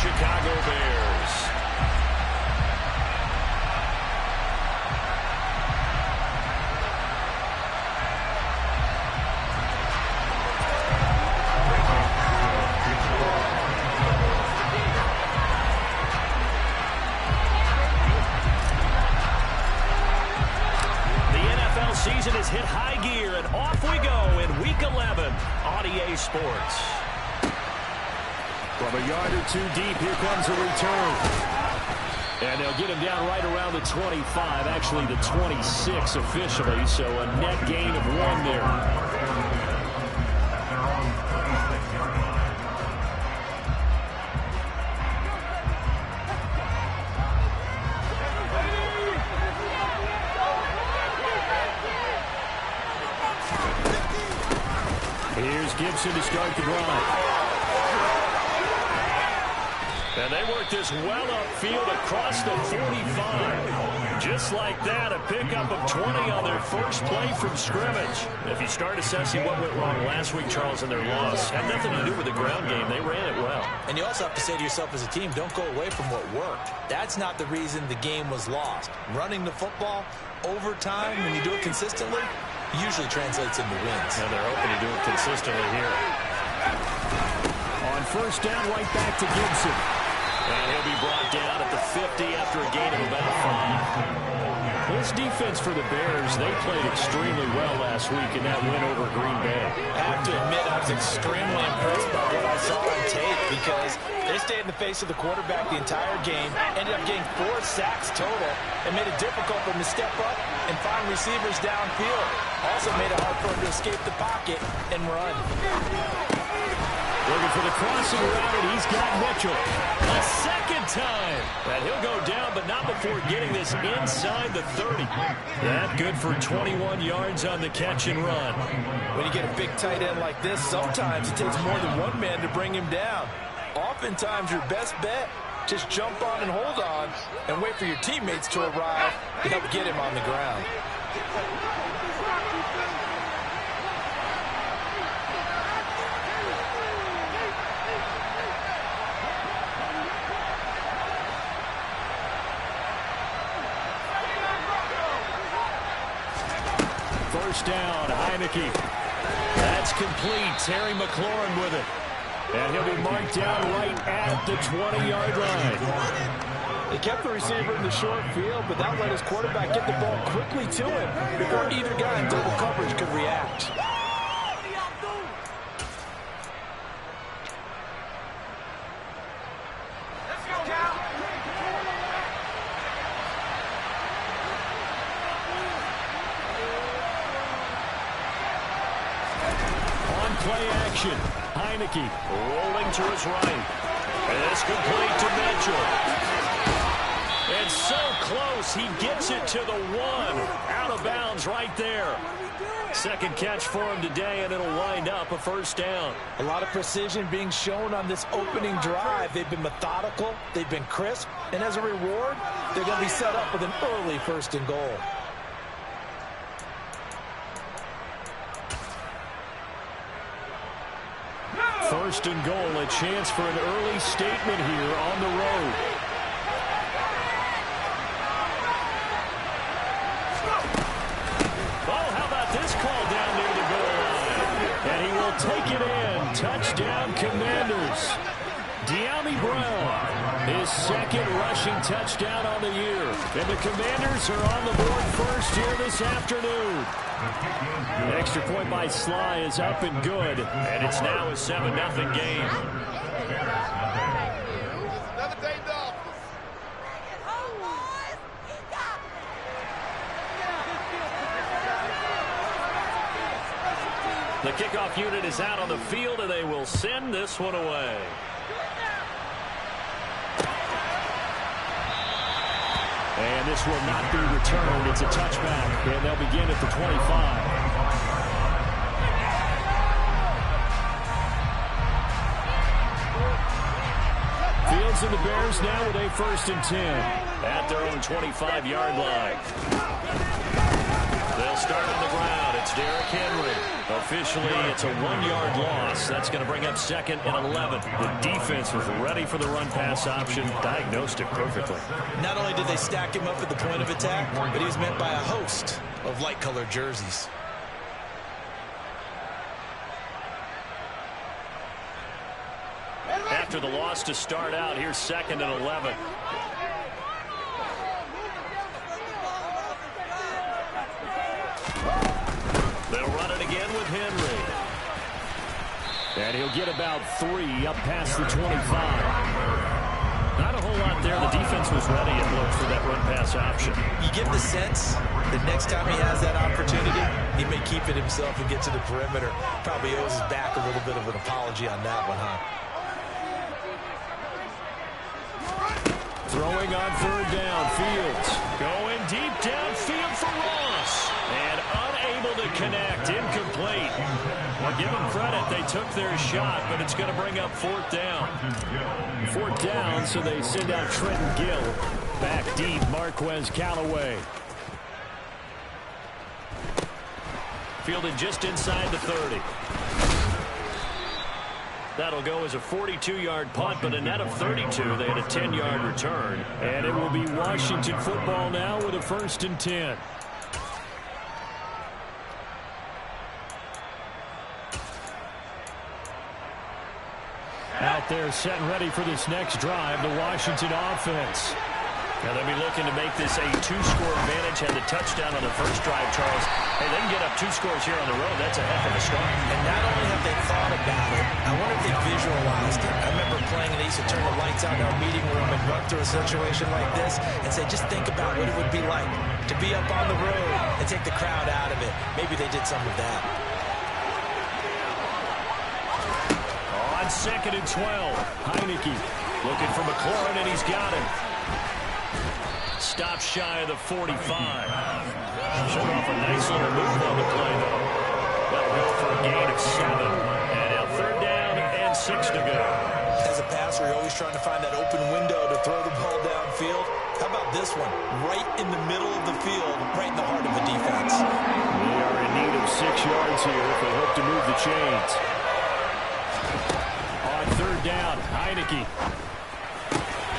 Chicago Bears. Season has hit high gear, and off we go in Week 11 on EA Sports. From a yard or two deep, here comes a return. And they'll get him down right around the 25, actually the 26 officially, so a net gain of 1 there. Here's Gibson to start the drive. And they work this well upfield across the 45. Just like that, a pickup of 20 on their first play from scrimmage. If you start assessing what went wrong last week, Charles, in their loss, had nothing to do with the ground game. They ran it well. And you also have to say to yourself as a team, don't go away from what worked. That's not the reason the game was lost. Running the football over time, when you do it consistently, usually translates into wins. And they're hoping to do it consistently here. On first down, right back to Gibson. And he'll be brought down at the 50 after a gain of about 5. This defense for the Bears, they played extremely well last week in that win over Green Bay. I have to admit, I was extremely impressed by what I saw on tape because they stayed in the face of the quarterback the entire game, ended up getting 4 sacks total, and made it difficult for him to step up and find receivers downfield. Also made it hard for him to escape the pocket and run. Looking for the crossing route, and he's got Mitchell. A second time. And he'll go down, but not before getting this inside the 30. That good for 21 yards on the catch and run. When you get a big tight end like this, sometimes it takes more than one man to bring him down. Oftentimes, your best bet, just jump on and hold on and wait for your teammates to arrive to help get him on the ground. First down, Heineke. That's complete. Terry McLaurin with it. And he'll be marked down right at the 20-yard line. They kept the receiver in the short field, but that let his quarterback get the ball quickly to him before either guy in double coverage could react. Play action. Heineke rolling to his right. And it's complete to Mitchell. And so close, he gets it to the 1. Out of bounds right there. Second catch for him today, and it'll wind up a first down. A lot of precision being shown on this opening drive. They've been methodical, they've been crisp, and as a reward, they're going to be set up with an early first and goal. First and goal, a chance for an early statement here on the road. Oh, how about this call down near the goal line? And he will take it in. Touchdown, Commanders. De'Ami Brown, his second rushing touchdown on the year. And the Commanders are on the board first here this afternoon. An extra point by Sly is up and good, and it's now a 7-0 game. The kickoff unit is out on the field, and they will send this one away. And this will not be returned. It's a touchback, and they'll begin at the 25. Fields and the Bears now with a 1st and 10 at their own 25-yard line. They'll start on the ground. It's Derrick Henry. Officially, it's a 1-yard loss. That's going to bring up 2nd and 11. The defense was ready for the run-pass option. Diagnosed it perfectly. Not only did they stack him up at the point of attack, but he was met by a host of light-colored jerseys. After the loss to start out, here's 2nd and 11. They'll run it again with Henry. And he'll get about 3 up past the 25. Not a whole lot there. The defense was ready, it looked, for that run-pass option. You get the sense that next time he has that opportunity, he may keep it himself and get to the perimeter. Probably owes his back a little bit of an apology on that one, huh? Throwing on 3rd down, Fields. Going deep downfield for Ross. And unable to connect, incomplete. Well, give them credit, they took their shot, but it's going to bring up 4th down. 4th down, so they send out Trenton Gill. Back deep, Marquez Callaway. Fielded just inside the 30. That'll go as a 42-yard punt, but a net of 32. They had a 10-yard return. And it will be Washington football now with a 1st and 10. Out there set and ready for this next drive, the Washington offense. Now they'll be looking to make this a 2-score advantage. Had the touchdown on the first drive, Charles. Hey, they can get up 2 scores here on the road. That's a heck of a start. And not only have they thought about it, I wonder if they visualized it. I remember playing and they used to turn the lights out in our meeting room and run through a situation like this and say, just think about what it would be like to be up on the road and take the crowd out of it. Maybe they did some of that. On 2nd and 12, Heineke looking for McLaurin, and he's got him. Stop shy of the 45. Showed off a nice little move on the play, though. That'll go for a gain of 7. And now 3rd down and 6 to go. As a passer, you're always trying to find that open window to throw the ball downfield. How about this one? Right in the middle of the field, right in the heart of the defense. They are in need of 6 yards here if they hope to move the chains. On 3rd down, Heineke.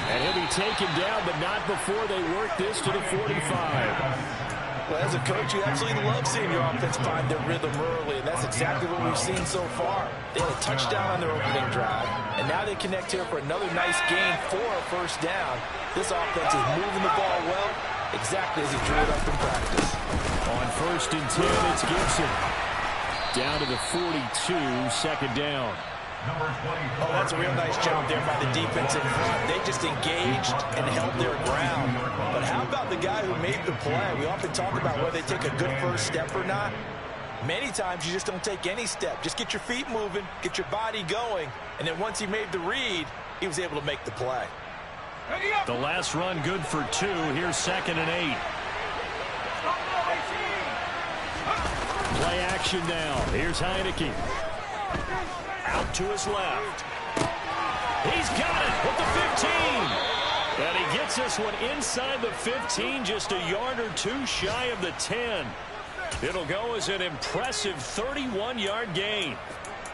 And he'll be taken down, but not before they work this to the 45. Well, as a coach, you absolutely love seeing your offense find their rhythm early, and that's exactly what we've seen so far. They had a touchdown on their opening drive, and now they connect here for another nice gain for a 1st down. This offense is moving the ball well, exactly as he drew it up in practice. On 1st and 10, it's Gibson. Down to the 42, 2nd down. Oh, that's a real nice job there by the defense in front. They just engaged and held their ground. But how about the guy who made the play? We often talk about whether they take a good first step or not. Many times you just don't take any step. Just get your feet moving, get your body going, and then once he made the read, he was able to make the play. The last run good for 2. Here's 2nd and 8. Play action now. Here's Heineke. Out to his left. He's got it with the 15. And he gets this one inside the 15, just a yard or 2 shy of the 10. It'll go as an impressive 31-yard gain.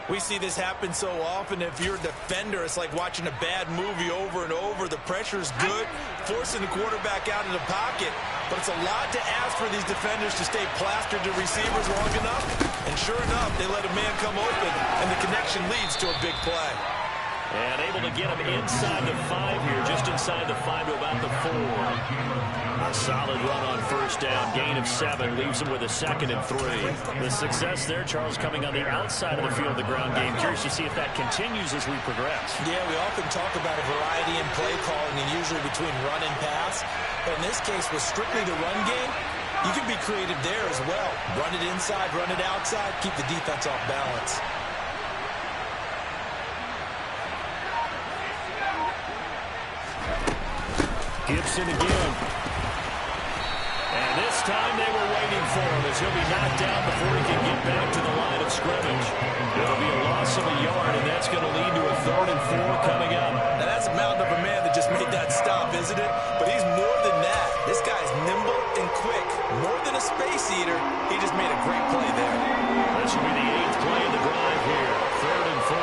We see this happen so often. If you're a defender, it's like watching a bad movie over and over. The pressure's good, forcing the quarterback out of the pocket. But it's a lot to ask for these defenders to stay plastered to receivers long enough. And sure enough, they let a man come open, and the connection leads to a big play. And able to get him inside the 5 here, just inside the 5 to about the 4. A solid run on 1st down, gain of 7, leaves him with a 2nd and 3. The success there, Charles, coming on the outside of the field, the ground game. Curious to see if that continues as we progress. Yeah, we often talk about a variety in play calling and usually between run and pass. But in this case, with strictly the run game, you can be creative there as well. Run it inside, run it outside, keep the defense off balance. Gibson again. And this time they were waiting for him as he'll be knocked down before he can get back to the line of scrimmage. It'll be a loss of a yard, and that's going to lead to a 3rd and 4 coming up. Now that's a mountain of a man that just made that stop, isn't it? But he's more than that. This guy's nimble and quick. More than a space eater. He just made a great play there. This will be the 8th play of the drive here. 3rd and 4.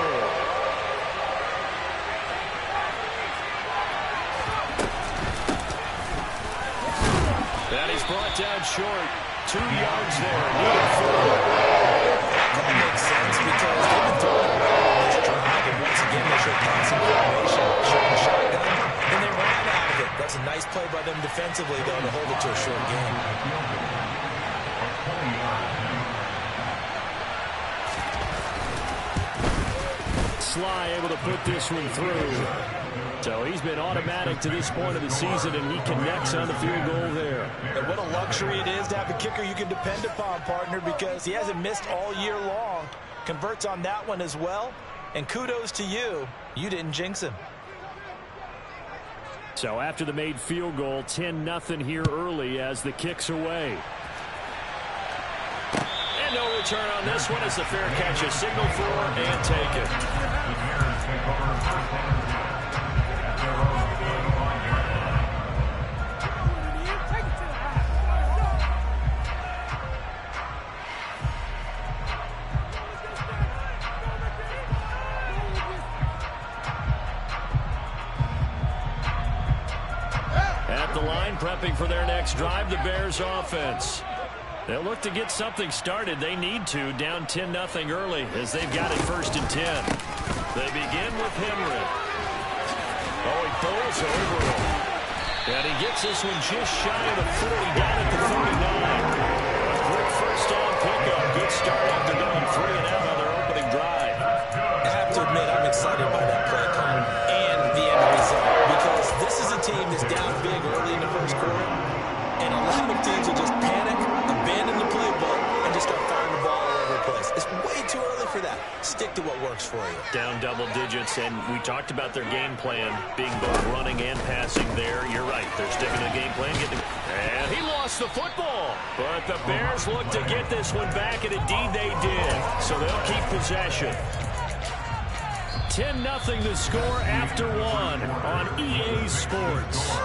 That is brought down short. 2 yards there. Needed 4. That makes sense because they've been throwing it well on this drive. And once again, they showed passing formation, showing shotgun, and they ran out of it. That's a nice play by them defensively, though, to hold it to a short game. Sly able to put this one through. So he's been automatic to this point of the season, and he connects on the field goal there. And what a luxury it is to have a kicker you can depend upon, partner, because he hasn't missed all year long. Converts on that one as well. And kudos to you. You didn't jinx him. So after the made field goal, 10-0 here early as the kick's away. And no return on this one as the fair catch is signaled for and taken. At the line, prepping for their next drive, the Bears offense. They'll look to get something started. They need to, down 10-0 early as they've got it 1st and 10. They begin with Henry. Oh, he pulls over him. And he gets this one just shy of the 40, down at the 39. A quick first down pickup. Good start after going 3 and out on their opening drive. I have to admit, I'm excited by that play call and the end result, because this is a team that's down big early in the first quarter, and a lot of teams will just panic, abandon the playbook, and just start firing the ball all over the place. It's way too early for that. Stick to what works for you. Down double digits, and we talked about their game plan being both running and passing there. You're right. They're sticking to the game plan. And he lost the football. But the Bears look to get this one back, and indeed they did. So they'll keep possession. 10-0 the score after 1 on EA Sports.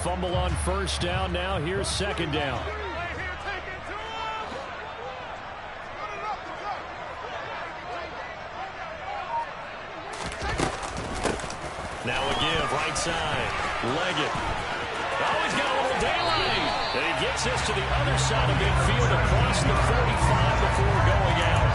Fumble on first down. Now here's 2nd down. Now again, right side. Leggett. Oh, he's got a little daylight. And he gets this to the other side of midfield across the 45 before going out.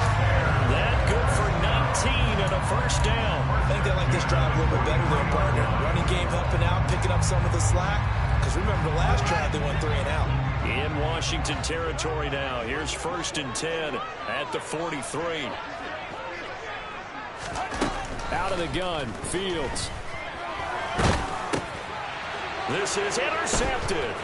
That good for 19 and a first down. I think they like this drive a little bit better than partner. Running game helping out, picking up some of the slack. Because remember, the last drive they went 3 and out. In Washington territory now. Here's 1st and 10 at the 43. Out of the gun, Fields. This is intercepted.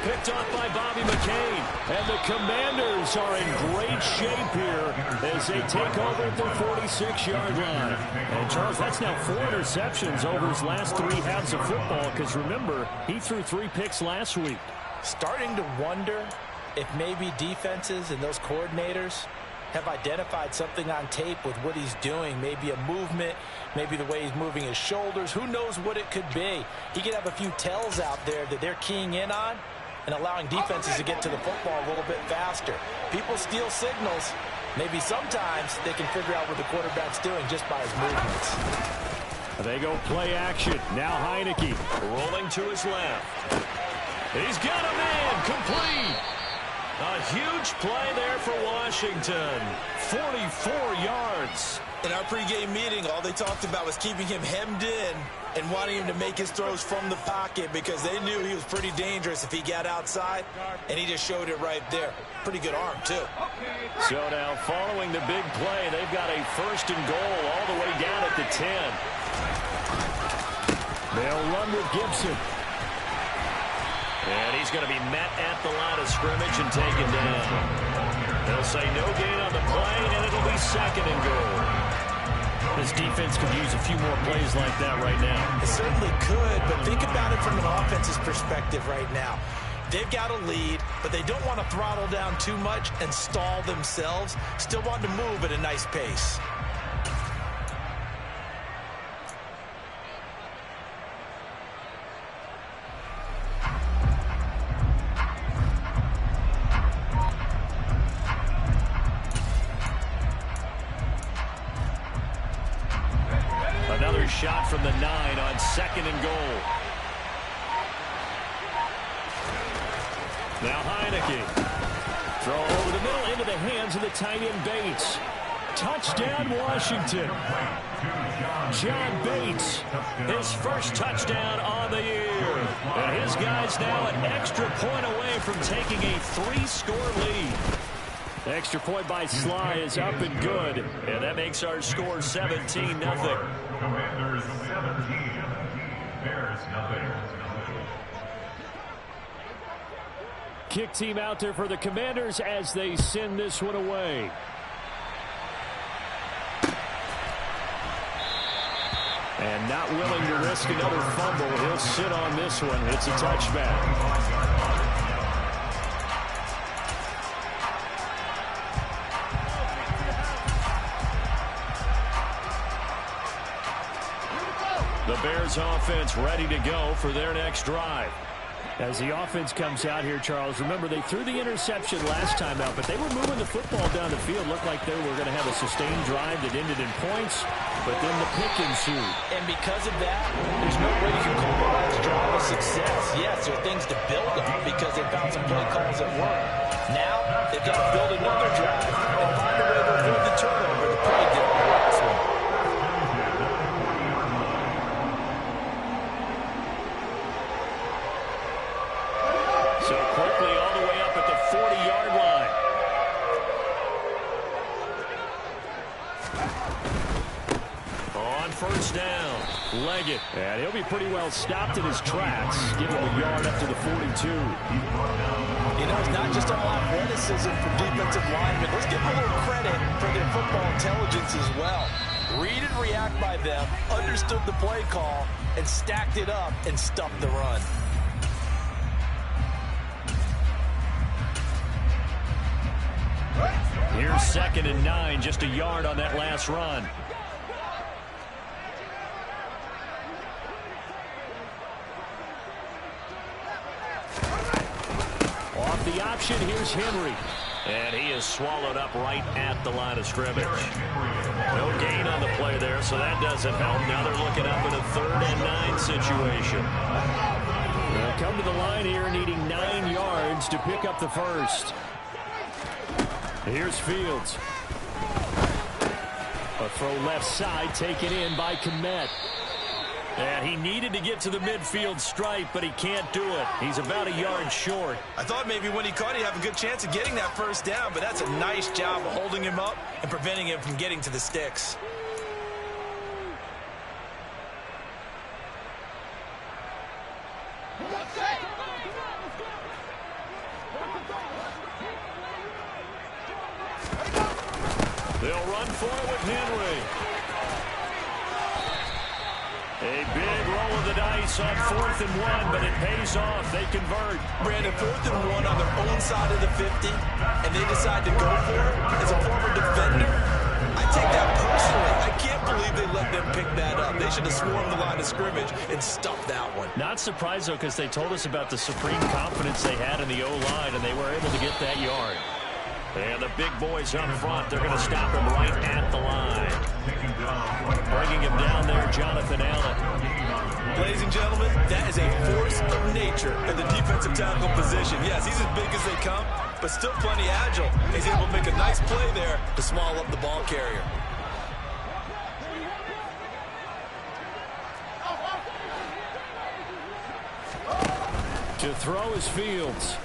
Picked up by Bobby McCain. And the Commanders are in great shape here as they take over at their 46-yard line. And, Charles, that's now 4 interceptions over his last 3 halves of football because, remember, he threw 3 picks last week. Starting to wonder if maybe defenses and those coordinators have identified something on tape with what he's doing. Maybe a movement, maybe the way he's moving his shoulders. Who knows what it could be? He could have a few tells out there that they're keying in on and allowing defenses to get to the football a little bit faster. People steal signals. Maybe sometimes they can figure out what the quarterback's doing just by his movements. They go play action. Now Heineke rolling to his left. He's got a man complete. A huge play there for Washington. 44 yards. In our pregame meeting, all they talked about was keeping him hemmed in and wanting him to make his throws from the pocket because they knew he was pretty dangerous if he got outside, and he just showed it right there. Pretty good arm, too. So now following the big play, they've got a 1st and goal all the way down at the 10. They'll run with Gibson. And he's going to be met at the line of scrimmage and taken down. They'll say no gain on the play, and it'll be 2nd and goal. This defense could use a few more plays like that right now. It certainly could, but think about it from an offense's perspective right now. They've got a lead, but they don't want to throttle down too much and stall themselves. Still want to move at a nice pace. Another shot from the 9 on 2nd and goal. Now Heineke. Throw over the middle into the hands of the tight end Bates. Touchdown Washington. John Bates, his first touchdown on the year. And his guys now an extra point away from taking a 3-score lead. The extra point by Sly is up and good. And that makes our score 17-0. Commanders 17, Bears nothing. Kick team out there for the Commanders as they send this one away. And not willing to risk another fumble, he'll sit on this one. It's a touchback. The Bears offense ready to go for their next drive. As the offense comes out here, Charles, remember they threw the interception last time out, but they were moving the football down the field. Looked like they were going to have a sustained drive that ended in points, but then the pick ensued. And because of that, there's no way you can call the last drive a success. Yes, there are things to build on because they found some play calls that work. Now, they've got to build another drive and find a way to avoid the turnover that plagued it on the last one. So quickly all the way up at the 40-yard line. On first down, Leggett. And he'll be pretty well stopped in his tracks. Give him a yard up to the 42. You know, it's not just all athleticism from defensive linemen. Let's give them a little credit for their football intelligence as well. Read and react by them, understood the play call, and stacked it up and stuffed the run. Here's 2nd and 9, just a yard on that last run. Off the option, here's Henry. And he is swallowed up right at the line of scrimmage. No gain on the play there, so that doesn't help. Now they're looking up in a 3rd and 9 situation. They'll come to the line here needing 9 yards to pick up the first. Here's Fields. A throw left side taken in by Kmet. And he needed to get to the midfield stripe, but he can't do it. He's about a yard short. I thought maybe when he caught, he'd have a good chance of getting that first down, but that's a nice job of holding him up and preventing him from getting to the sticks. They'll run for it with Henry. A big roll of the dice on 4th and 1, but it pays off. They convert. Brandon, 4th and 1 on their own side of the 50, and they decide to go for it. As a former defender, I take that personally. I can't believe they let them pick that up. They should have swarmed the line of scrimmage and stuffed that one. Not surprised, though, because they told us about the supreme confidence they had in the O-line, and they were able to get that yard. And the big boys up front, they're going to stop him right at the line. Bringing him down there, Jonathan Allen. Ladies and gentlemen, that is a force of nature at the defensive tackle position. Yes, he's as big as they come, but still plenty agile. He's able to make a nice play there to swallow up the ball carrier. To throw is Fields.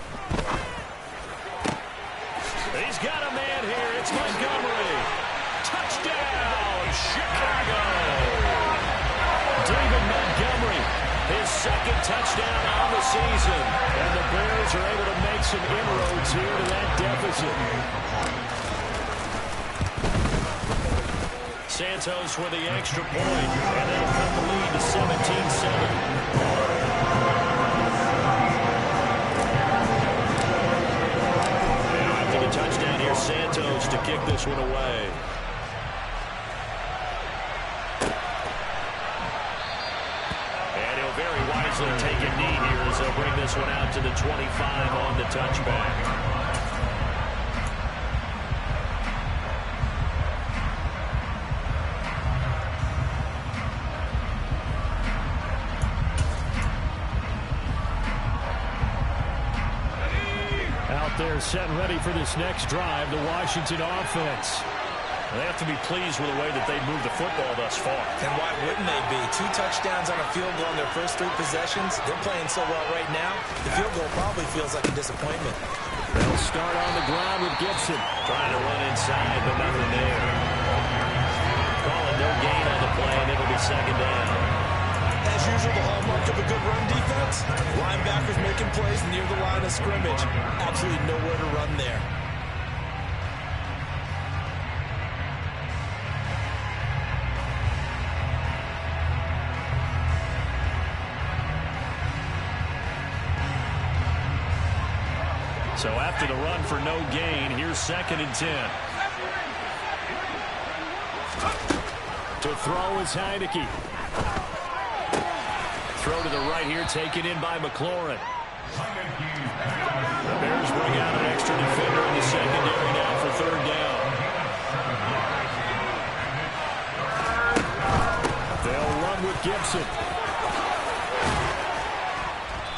He's got a man here. It's Montgomery. Touchdown, Chicago. David Montgomery, his 2nd touchdown on the season. And the Bears are able to make some inroads here to that deficit. Santos with the extra point, and that'll cut the lead to 17-7. Touchdown here, Santos to kick this one away. And he'll very wisely take a knee here as they'll bring this one out to the 25 on the touchback. They're set and ready for this next drive, the Washington offense. They have to be pleased with the way that they moved the football thus far. And why wouldn't they be? 2 touchdowns on a field goal in their first 3 possessions. They're playing so well right now, the field goal probably feels like a disappointment. They'll start on the ground with Gibson. Trying to run inside, but nothing there. Calling no gain on the play, and it'll be second down. As usual, the hallmark of a good run defense, linebackers making plays near the line of scrimmage. Absolutely nowhere to run there. So after the run for no gain, here's 2nd and 10. To throw is Heineke. Throw to the right here, taken in by McLaurin. The Bears bring out an extra defender in the secondary now for 3rd down. They'll run with Gibson.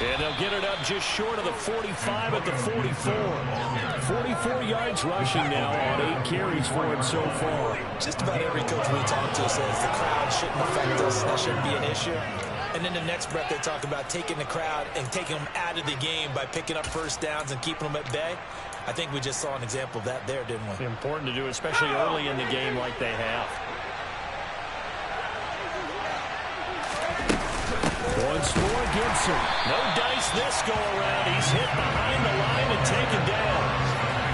And they'll get it up just short of the 45 at the 44. 44 yards rushing now on 8 carries for him so far. Just about every coach we talk to says the crowd shouldn't affect us. That shouldn't be an issue. And then the next breath they talk about taking the crowd and taking them out of the game by picking up first downs and keeping them at bay. I think we just saw an example of that there, didn't we? Important to do, especially early in the game like they have. Once more, Gibson. No dice this go around. He's hit behind the line and taken down.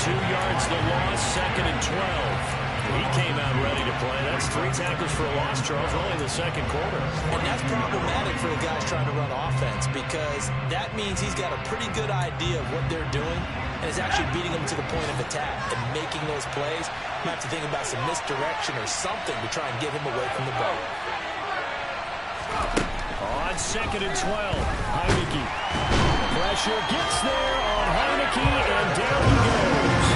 2 yards the loss, 2nd and 12. He came out ready to play. That's 3 tackles for a loss, Charles, only in the 2nd quarter. And that's problematic for the guys trying to run offense because that means he's got a pretty good idea of what they're doing and is actually beating them to the point of attack and making those plays. You have to think about some misdirection or something to try and get him away from the ball. On 2nd and 12, Heineke. Pressure gets there on Heineke, and down he goes.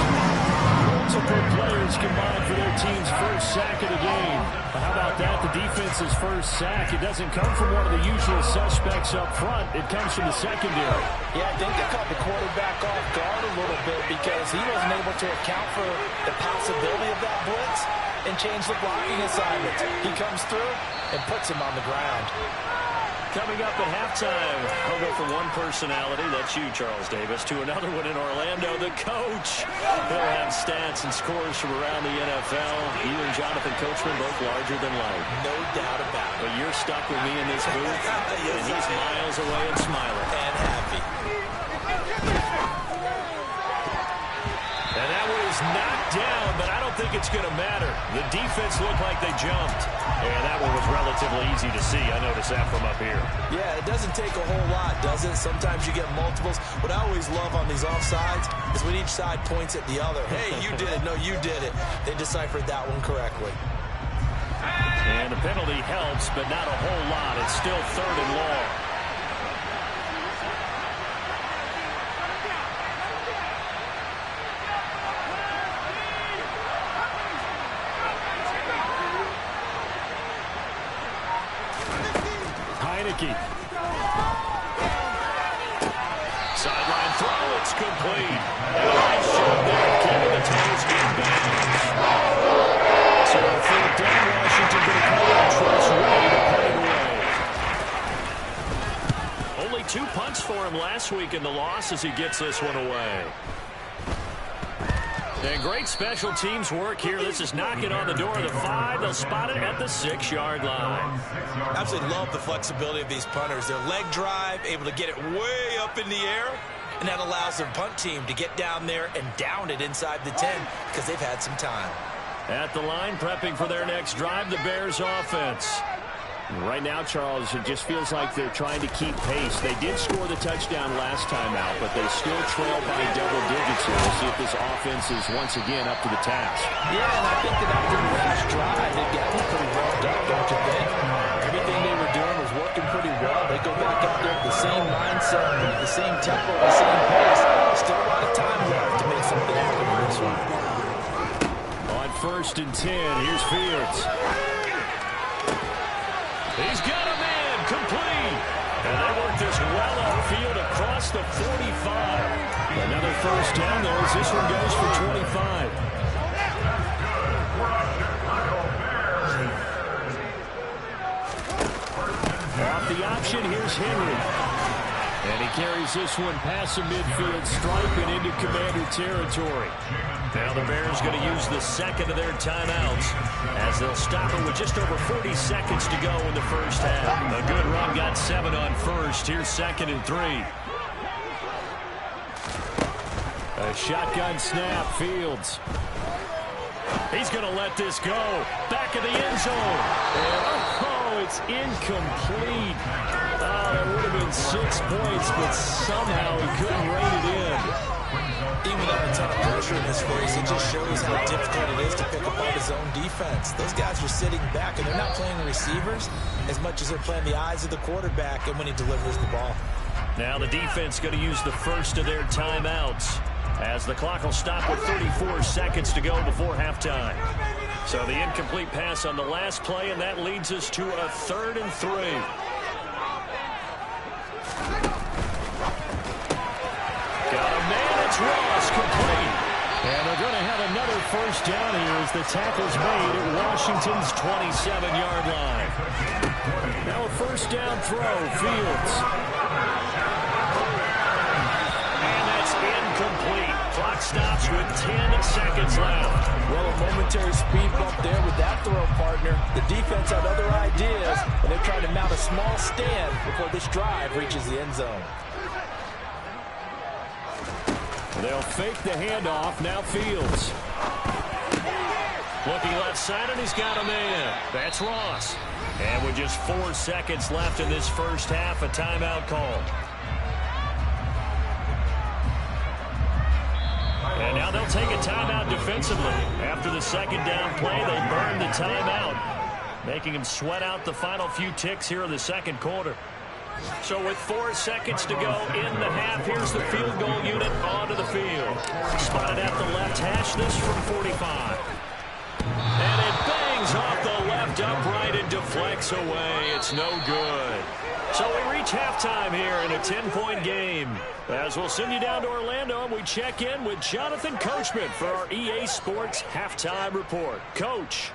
Multiple players combined for their team's first sack of the game. How about that? The defense's first sack. It doesn't come from one of the usual suspects up front. It comes from the secondary. Yeah, I think they caught the quarterback off guard a little bit because he wasn't able to account for the possibility of that blitz and change the blocking assignment. He comes through and puts him on the ground. Coming up at halftime, I'll go from one personality, that's you, Charles Davis, to another one in Orlando, the coach. He'll have stats and scores from around the NFL. You and Jonathan Coachman both larger than life. No doubt about it. But you're stuck with me in this booth, yes, and he's miles away and smiling. And happy. And that one is knocked down, but I don't think it's going to matter. The defense looked like they jumped. And that one was relatively easy to see. I noticed that from up here. Yeah, it doesn't take a whole lot, does it? Sometimes you get multiples. What I always love on these offsides is when each side points at the other. Hey, you did it. No, you did it. They deciphered that one correctly. And the penalty helps, but not a whole lot. It's still 3rd and long. Heineke. Sideline throw, it's complete. And a nice job there, keeping the toes in bounds. So on 4th down, Washington going to call out Trust Ray to put it away. Only 2 punts for him last week in the loss as he gets this one away. And great special teams work here. This is knocking on the door of the 5. They'll spot it at the 6-yard line. Absolutely love the flexibility of these punters. Their leg drive, able to get it way up in the air, and that allows their punt team to get down there and down it inside the 10 because they've had some time. At the line, prepping for their next drive, the Bears offense. Right now, Charles, it just feels like they're trying to keep pace. They did score the touchdown last time out, but they still trail by double digits here. We'll see if this offense is once again up to the task. Yeah, and I think that after the last drive, they've gotten pretty ramped up, don't you think? Everything they were doing was working pretty well. They go back out there with the same mindset, the same tempo, the same pace. Still a lot of time left to make something happen in this one. On 1st and 10, here's Fields. He's got a man, complete. And they work this well upfield across the 45. Another first down there as this one goes for 25. Off the option, here's Henry. And he carries this one past the midfield stripe and into Commander territory. Now the Bears going to use the second of their timeouts as they'll stop it with just over 40 seconds to go in the first half. A good run, got 7 on first. Here's 2nd and 3. A shotgun snap, Fields. He's going to let this go. Back of the end zone. And, it's incomplete. Oh, that would have been 6 points, but somehow he couldn't rein it in. Even without a ton of pressure in his face, it just shows how difficult it is to pick apart his own defense. Those guys are sitting back, and they're not playing receivers as much as they're playing the eyes of the quarterback and when he delivers the ball. Now the defense going to use the first of their timeouts as the clock will stop with 34 seconds to go before halftime. So the incomplete pass on the last play, and that leads us to a 3rd and 3. Got a man, it's Ross, complete. And they're going to have another first down here as the tackle's made at Washington's 27-yard line. Now a first down throw, Fields. And that's incomplete. Clock stops with 10 seconds left. Well, a momentary speed bump there with that throw, partner. The defense had other ideas, and they're trying to mount a small stand before this drive reaches the end zone. They'll fake the handoff. Now Fields. Looking left side, and he's got a man. That's Ross. And with just 4 seconds left in this first half, a timeout call. And now they'll take a timeout defensively. After the second down play, they burn the timeout, making him sweat out the final few ticks here in the second quarter. So with 4 seconds to go in the half, here's the field goal unit onto the field. Spotted at the left hash, this from 45. And it bangs off the left upright and deflects away. It's no good. So we reach halftime here in a 10-point game. As we'll send you down to Orlando, and we check in with Jonathan Coachman for our EA Sports Halftime Report. Coach.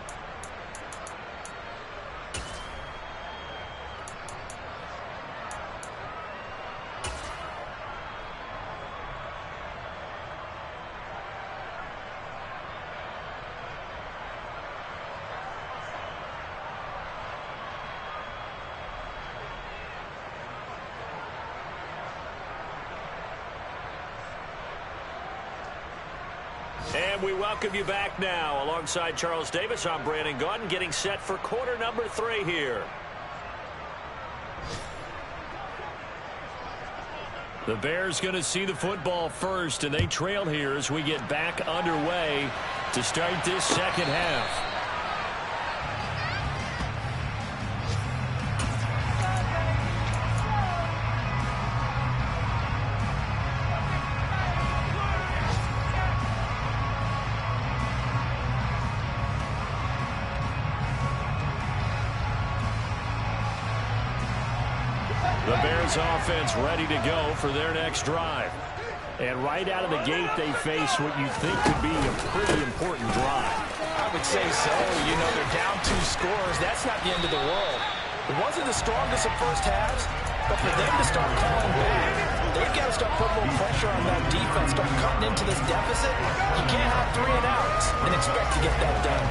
And we welcome you back now. Alongside Charles Davis, I'm Brandon Gaudin, getting set for quarter number 3 here. The Bears going to see the football first, and they trail here as we get back underway to start this second half. The Bears offense ready to go for their next drive. And right out of the gate, they face what you think could be a pretty important drive. I would say so. You know, they're down 2 scores. That's not the end of the world. It wasn't the strongest of first halves, But for them to start calling back, they've got to start putting more pressure on that defense, start cutting into this deficit. You can't have 3 and outs and expect to get that done.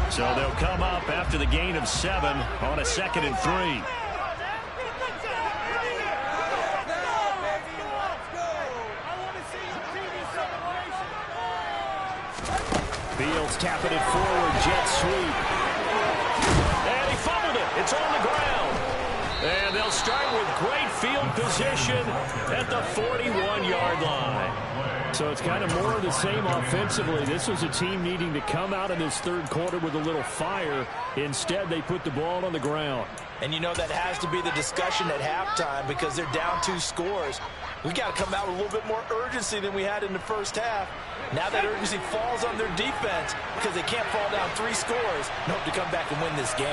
So they'll come up after the gain of 7 on a 2nd and 3. Fields tapping it forward, jet sweep. And he fumbled it. It's on the ground. And they'll start with great field position at the 41-yard line. So it's kind of more of the same offensively. This was a team needing to come out in this third quarter with a little fire. Instead, they put the ball on the ground. And you know that has to be the discussion at halftime because they're down 2 scores. We got to come out with a little bit more urgency than we had in the first half. Now that urgency falls on their defense because they can't fall down 3 scores and hope to come back and win this game.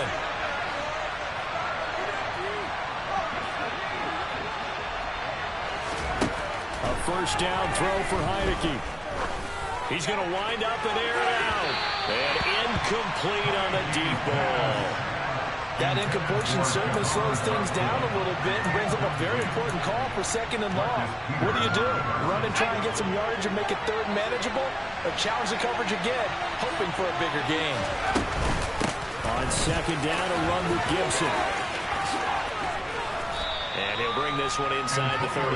A first down throw for Heineke. He's going to wind up and air it out. And incomplete on the deep ball. That incompletion certainly slows things down a little bit and brings up a very important call for 2nd and long. What do? Run and try and get some yardage and make it 3rd manageable? Or challenge the coverage again, hoping for a bigger gain? On 2nd down, a run with Gibson. And he'll bring this one inside the 35.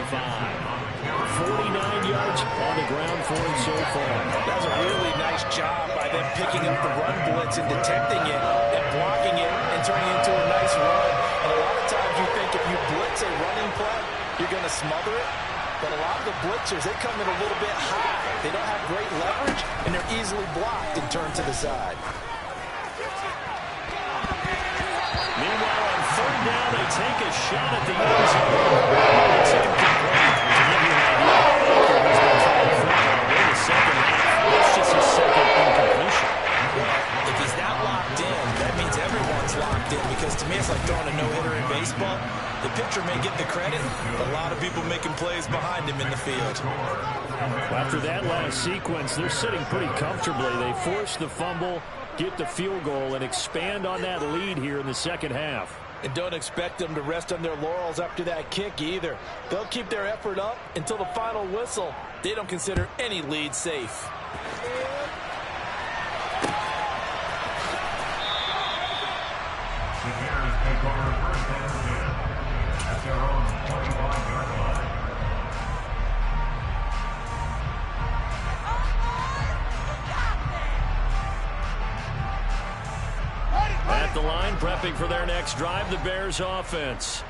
49 yards on the ground for him so far. That was a really nice job by them picking up the run blitz and detecting it and blocking it and turning it into a nice run. And a lot of times you think if you blitz a running play, you're going to smother it. But a lot of the blitzers, they come in a little bit high. They don't have great leverage, and they're easily blocked and turned to the side. Meanwhile, on 3rd down, they take a shot at the end zone. It's incomplete. To give you an idea, Baker has been trying to throw in the second half. It's just his 2nd incompletion. If he's not locked in, that means everyone's locked in because to me it's like throwing a no-hitter in baseball. The pitcher may get the credit, but a lot of people making plays behind him in the field. After that last sequence, they're sitting pretty comfortably. They force the fumble, get the field goal, and expand on that lead here in the second half. And don't expect them to rest on their laurels after that kick either. They'll keep their effort up until the final whistle. They don't consider any lead safe. The Bears take over 1st and 10 at their own 25-yard line. At the line, prepping for their next drive, the Bears offense.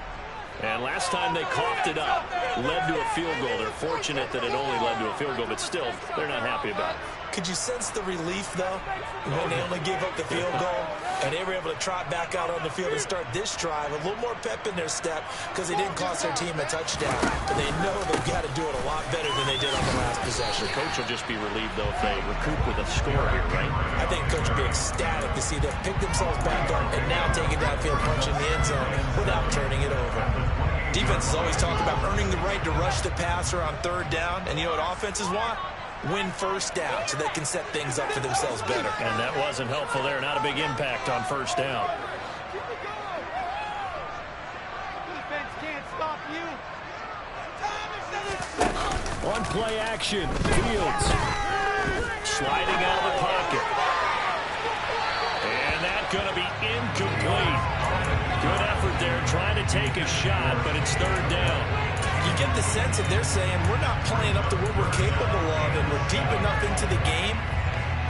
And last time they coughed it up, led to a field goal. They're fortunate that it only led to a field goal, but still, they're not happy about it. Could you sense the relief, though, when they only gave up the field goal and they were able to trot back out on the field and start this drive? A little more pep in their step because they didn't cost their team a touchdown. But they know they've got to do it a lot better than they did on the last possession. The coach will just be relieved, though, if they recoup with a score here, right? I think coach will be ecstatic to see them pick themselves back up and now take it downfield, punch in the end zone without turning it over. Defenses always talk about earning the right to rush the passer on 3rd down. And you know what offenses want? Win 1st down so they can set things up for themselves better. And that wasn't helpful there. Not a big impact on 1st down. Defense can't stop you. On play action, Fields sliding out of the pocket. And that's going to be incomplete. Good effort there trying to take a shot, but it's 3rd down. You get the sense that they're saying we're not playing up to what we're capable of and we're deep enough into the game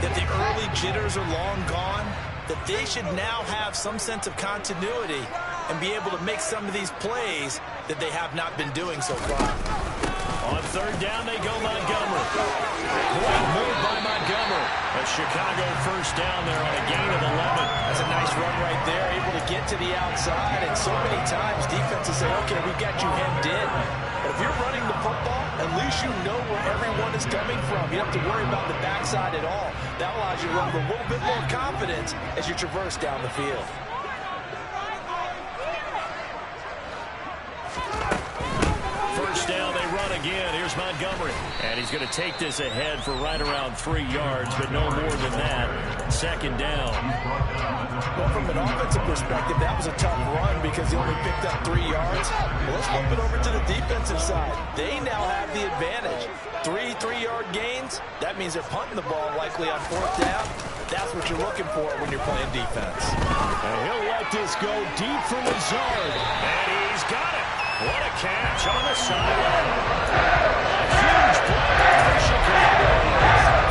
that the early jitters are long gone, that they should now have some sense of continuity and be able to make some of these plays that they have not been doing so far. On 3rd down, they go Montgomery. Great move by Montgomery. A Chicago first down there on a gain of 11. That's a nice run right there, able to get to the outside. And so many times defenses say, okay, we've got you hemmed in. But if you're running the football, at least you know where everyone is coming from. You don't have to worry about the backside at all. That allows you to run with a little bit more confidence as you traverse down the field. First down, they run again. Here's Montgomery. And he's going to take this ahead for right around 3 yards, but no more than that. Second down. Well, from an offensive perspective, that was a tough run because he only picked up 3 yards. Well, let's flip it over to the defensive side. They now have the advantage. 3 3-yard gains. That means they're punting the ball likely on 4th down. That's what you're looking for when you're playing defense. And he'll let this go deep from Lazard. And he's got it. What a catch on the sideline. A huge play for Chicago.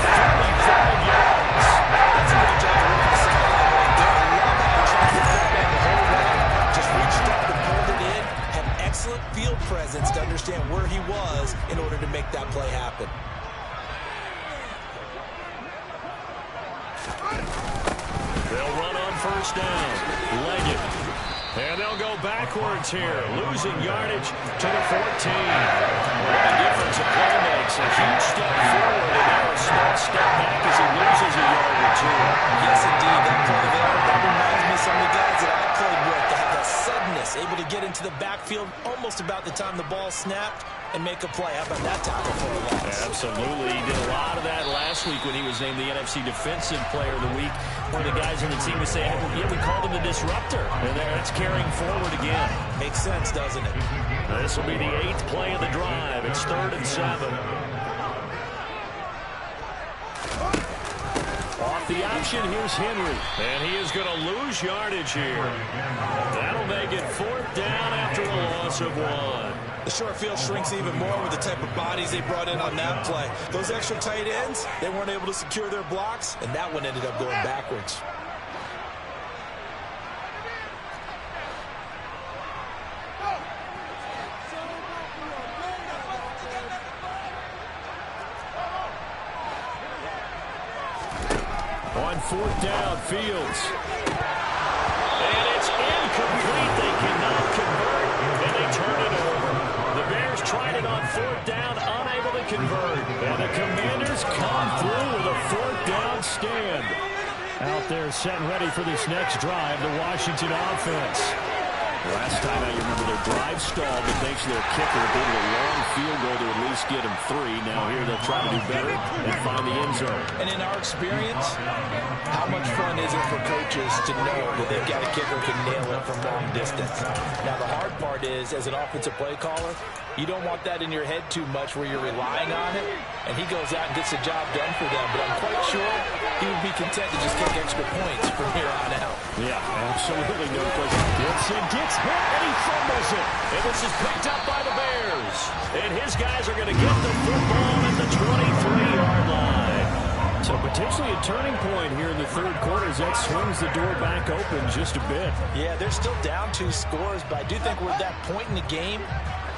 35 yards. That's a good job of working the sideline right there. I love how he tried to grab it the whole way. Just reached up and pulled it in. Had excellent field presence to understand where he was in order to make that play happen. They'll run on first down. Leggett. And they'll go backwards here. Losing yardage to the 14. What a difference a play makes. A huge step forward and now a small step back as he loses a yard or two. Yes, indeed. That play there, that reminds me of some of the guys that I played with. They have that suddenness, able to get into the backfield almost about the time the ball snapped and make a play. How about that tackle for a loss? Absolutely. He did a lot of that last week when he was named the NFC Defensive Player of the Week. One of the guys on the team was saying, yeah, we called him the disruptor. And there, it's carrying forward again. Makes sense, doesn't it? This will be the 8th play of the drive. It's 3rd and 7. Off the option, here's Henry. And he is going to lose yardage here. That'll make it 4th down after a loss of 1. The short field shrinks even more with the type of bodies they brought in on that play. Those extra tight ends, they weren't able to secure their blocks, and that one ended up going backwards. On 4th down, Fields. And it's incomplete. They cannot convert, and they turn it over. The Bears tried it on 4th down, unable to convert. And the Commanders come through with a 4th down stand. Out there set and ready for this next drive, the Washington offense. Last time I remember their drive stalled, but thanks to their kicker, they did a long field goal to at least get them 3. Now here they'll try to do better and find the end zone. And in our experience, how much fun is it for coaches to know that they've got a kicker who can nail it from long distance? Now the hard part is, as an offensive play caller, you don't want that in your head too much where you're relying on it, and he goes out and gets the job done for them. But I'm quite sure he would be content to just kick extra points from here on out. Yeah, absolutely no question. Gibson gets hit, and he fumbles it. And this is picked up by the Bears. And his guys are going to get the football at the 23-yard line. So potentially a turning point here in the 3rd quarter as that swings the door back open just a bit. Yeah, they're still down 2 scores, but I do think we're at that point in the game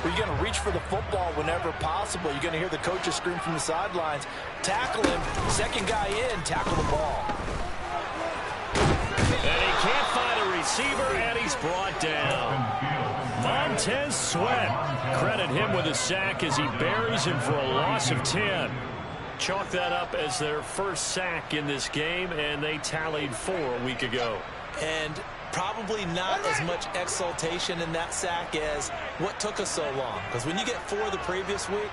where you're going to reach for the football whenever possible. You're going to hear the coaches scream from the sidelines. Tackle him. Second guy in, tackle the ball. And he can't find a receiver, and he's brought down. Montez Sweat. Credit him with a sack as he buries him for a loss of 10. Chalk that up as their first sack in this game, and they tallied 4 a week ago. And probably not as much exultation in that sack as what took us so long. Because when you get 4 the previous week,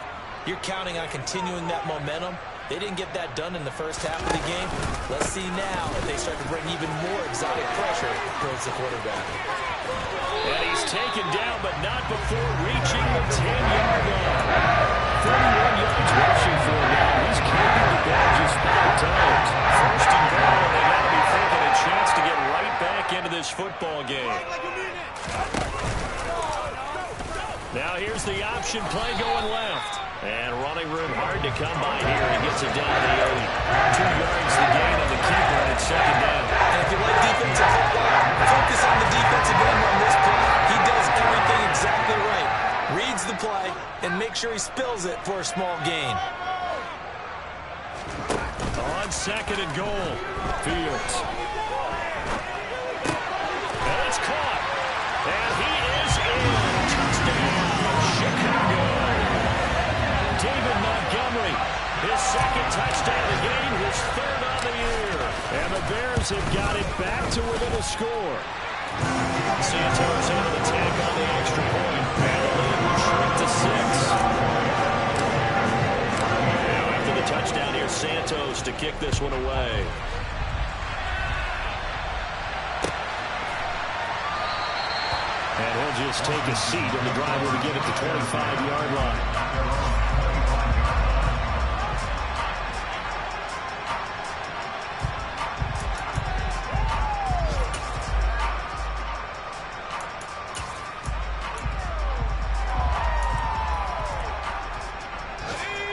you're counting on continuing that momentum. They didn't get that done in the first half of the game. Let's see now if they start to bring even more exotic pressure towards the quarterback. And he's taken down, but not before reaching the 10-yard line. 31 yards rushing for him now. He's carrying the ball just 5 times. First and goal, and they got to be thinking a chance to get right back into this football game. Now here's the option play going left. And running room hard to come by here. He gets it down to the 8. 2 yards the gain on the keeper, and it's 2nd down. And if you like defensive football, focus on the defensive end on this play. He does everything exactly right. Reads the play and make sure he spills it for a small gain. On 2nd and goal, Fields. And it's caught. And he is in. Touchdown, Chicago. David Montgomery, his 2nd touchdown of the game, his 3rd on the year. And the Bears have got it back to within a score. Santos out of the tank on the extra point. And kick this one away. And he'll just take a seat, and the drive will begin at the 25-yard line.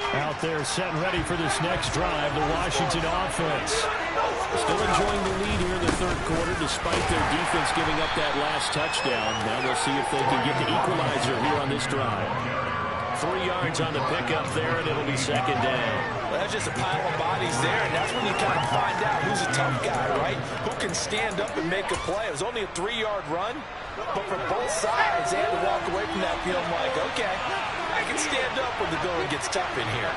Out there set and ready for this next drive, the Washington offense. Still enjoying the lead here in the third quarter despite their defense giving up that last touchdown. Now we'll see if they can get the equalizer here on this drive. 3 yards on the pickup there, and it'll be second down. Well, that's just a pile of bodies there, and that's when you kind of find out who's a tough guy, right? Who can stand up and make a play. It was only a 3-yard run, but for both sides, they had to walk away from that feeling like, okay, I can stand up when the going gets tough in here.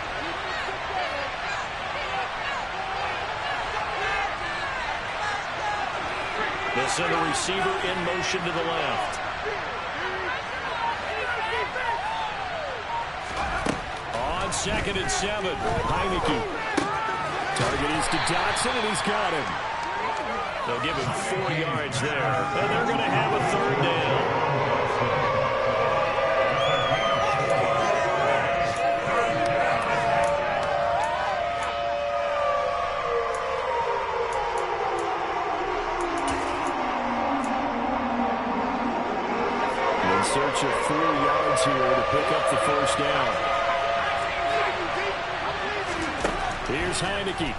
They'll send a receiver in motion to the left. On 2nd and 7, Heineke. Target is to Dotson, and he's got him. They'll give him 4 yards there, and they're going to have a third down. Search of 4 yards here to pick up the first down. Here's Heineke.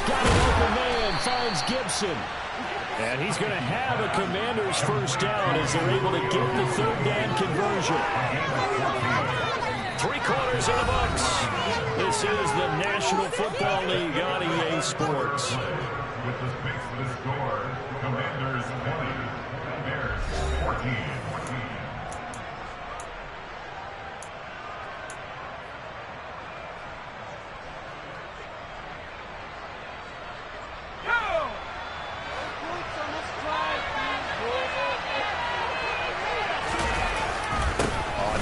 Got an open man, finds Gibson. And he's going to have a Commanders first down as they're able to get the third down conversion. 3 quarters in the books. This is the National Football League on EA Sports. With the space for the score, Commanders 20, Bears 14.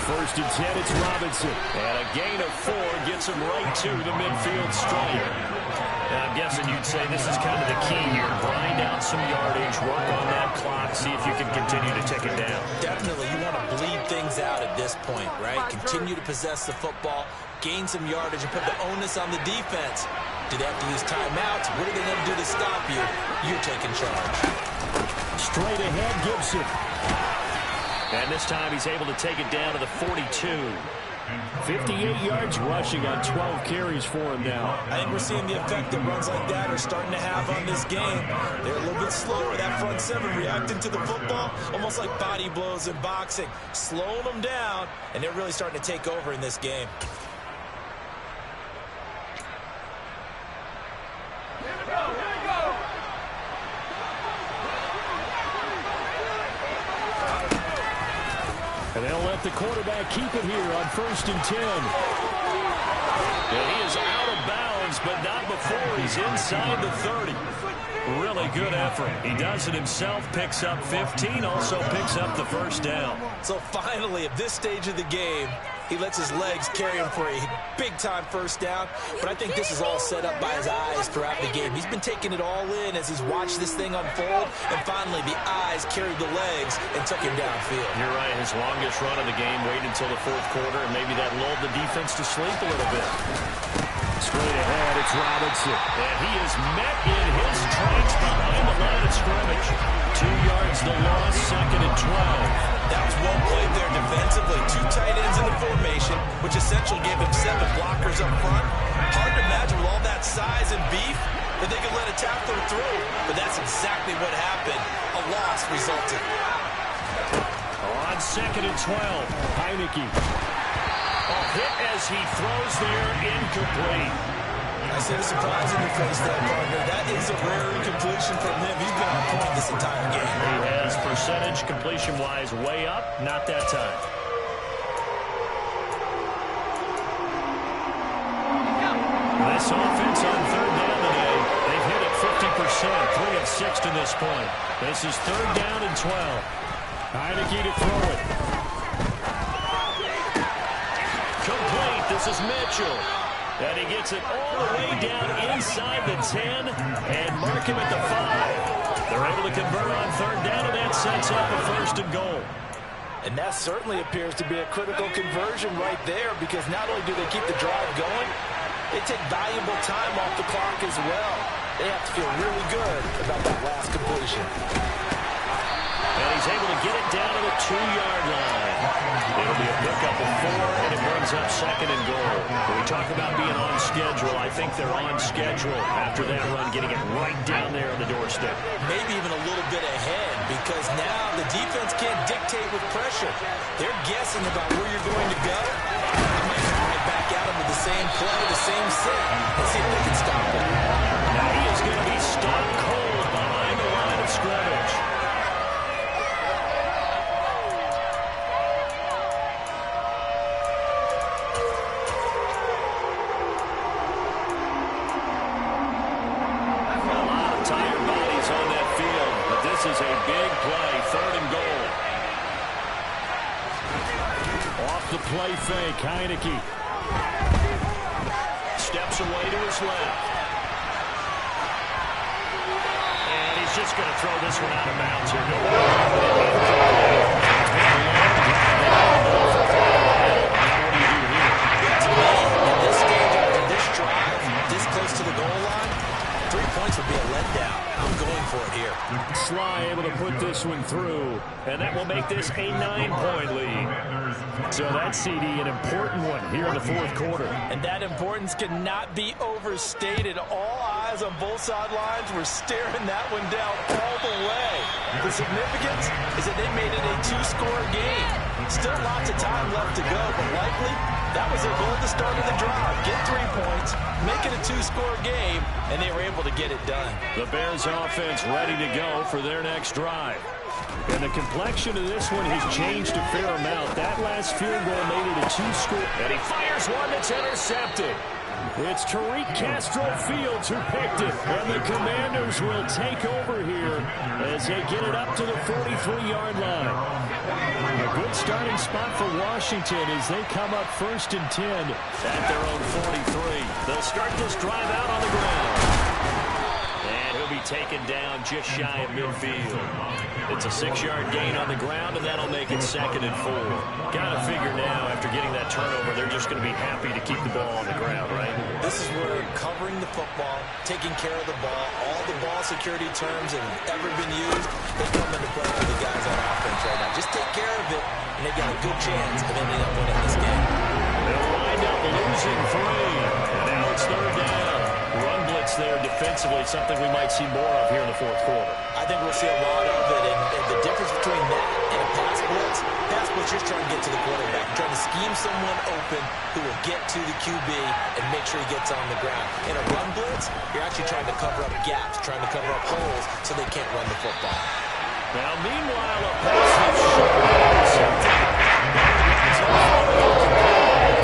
First and 10, it's Robinson. And a gain of 4 gets him right to the midfield stripe. I'm guessing you'd say this is kind of the key here. Grind out some yardage, work on that clock, see if you can continue to take it down. Definitely, you want to bleed things out at this point, right? Continue to possess the football, gain some yardage, and put the onus on the defense. Do they have to use timeouts? What are they going to do to stop you? You're taking charge. Straight ahead, Gibson. And this time he's able to take it down to the 42. 58 yards rushing on 12 carries for him now. I think we're seeing the effect that runs like that are starting to have on this game. They're a little bit slower, that front seven reacting to the football, almost like body blows in boxing, slowing them down, and they're really starting to take over in this game. And they'll let the quarterback keep it here on 1st and 10. And he is out of bounds, but not before he's inside the 30. Really good effort. He does it himself, picks up 15, also picks up the first down. So finally, at this stage of the game, he lets his legs carry him for a big-time first down. But I think this is all set up by his eyes throughout the game. He's been taking it all in as he's watched this thing unfold. And finally, the eyes carried the legs and took him downfield. You're right. His longest run of the game waited until the 4th quarter, and maybe that lulled the defense to sleep a little bit. Straight ahead, it's Robinson. And he is met in his tracks behind the line of scrimmage. 2 yards the loss, 2nd and 12. That was well played there defensively. 2 tight ends in the formation, which essentially gave him 7 blockers up front. Hard to imagine with all that size and beef that they could let a tackler through. But that's exactly what happened. A loss resulted. On 2nd and 12, Heineke. A hit as he throws there, incomplete. I see the surprise in your face there, partner. That is a rare incompletion from him. He's been on point this entire game. He has percentage completion-wise way up, not that time. This offense on 3rd down today, they've hit it 50%, 3 of 6 to this point. This is 3rd down and 12. Heineke to throw it. Complete. This is Mitchell. And he gets it all the way down inside the 10 and mark him at the 5. They're able to convert on third down, and that sets up a first and goal. And that certainly appears to be a critical conversion right there, because not only do they keep the drive going, they take valuable time off the clock as well. They have to feel really good about that last completion. And he's able to get it down to the 2-yard line. It'll be a pickup of 4, and it brings up second and goal. When we talk about being on schedule, I think they're on schedule after that run, getting it right down there on the doorstep. Maybe even a little bit ahead, because now the defense can't dictate with pressure. They're guessing about where you're going to go. They might come right back at them with the same play, the same set. Let's see if they can stop it. Now he is going to be stopped cold behind the line of scrimmage. This is a big play, third and goal. Off the play fake, Heineke. Steps away to his left. And he's just going to throw this one out of bounds here. In this stage, after this drive, this close to the goal line, 3 points would be a letdown. I'm going for it here. Sly able to put this one through, and that will make this a 9-point lead. So that CD, an important one here in the fourth quarter. And that importance cannot be overstated. All eyes on both sidelines were staring that one down all the way. The significance is that they made it a 2-score game. Still lots of time left to go, but likely that was their goal at the start of the drive. Get 3 points, make it a 2-score game, and they were able to get it done. The Bears offense ready to go for their next drive. And the complexion of this one has changed a fair amount. That last field goal made it a 2-score. And he fires one that's intercepted. It's Tariq Castro Fields who picked it. And the Commanders will take over here as they get it up to the 43-yard line. A good starting spot for Washington as they come up 1st and 10 at their own 43. They'll start this drive out on the ground. And he'll be taken down just shy of midfield. It's a 6-yard gain on the ground, and that'll make it 2nd and 4. Gotta figure now, after getting that turnover, they're just going to be happy to keep the ball on the ground, right? This is where covering the football, taking care of the ball, all the ball security terms that have ever been used, they come into play for the guys on offense right now. Just take care of it, and they've got a good chance of ending up winning this game. They'll wind up losing 3. And now it's third down. Run blitz there defensively, something we might see more of here in the fourth quarter. I think we'll see a lot of it, and the difference between that and a pass blitz just trying to get to the quarterback, trying to scheme someone open who will get to the QB and make sure he gets on the ground. In a run blitz, you're actually trying to cover up gaps, trying to cover up holes so they can't run the football. Now, meanwhile, a pass is short.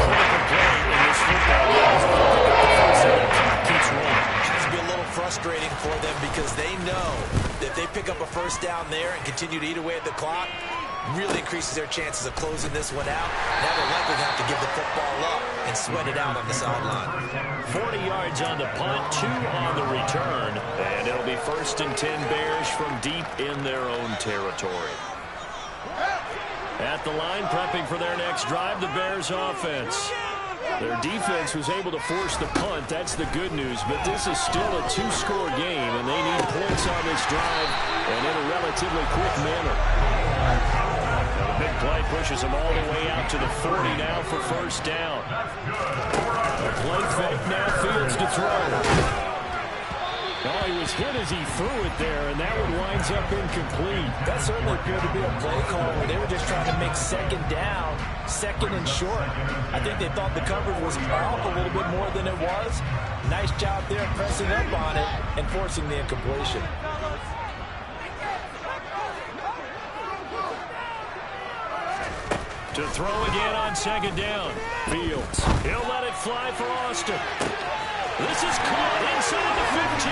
Critical play in this football game. Keeps rolling. It's be a little frustrating for them because they know that if they pick up a first down there and continue to eat away at the clock, really increases their chances of closing this one out. Now they're likely to have to give the football up and sweat it out on the sideline. 40 yards on the punt, 2 on the return, and it'll be 1st and 10 Bears from deep in their own territory. At the line, prepping for their next drive, the Bears offense. Their defense was able to force the punt. That's the good news, but this is still a 2-score game, and they need points on this drive and in a relatively quick manner. Now the big play pushes them all the way out to the 40 now for first down. A play fake now, Fields to throw. Oh, he was hit as he threw it there, and that one winds up incomplete. That certainly appeared to be a play call where they were just trying to make second down, second and short. I think they thought the coverage was off a little bit more than it was. Nice job there pressing up on it and forcing the incompletion. To throw again on second down. Fields. He'll let it fly for Austin. This is caught inside the 15.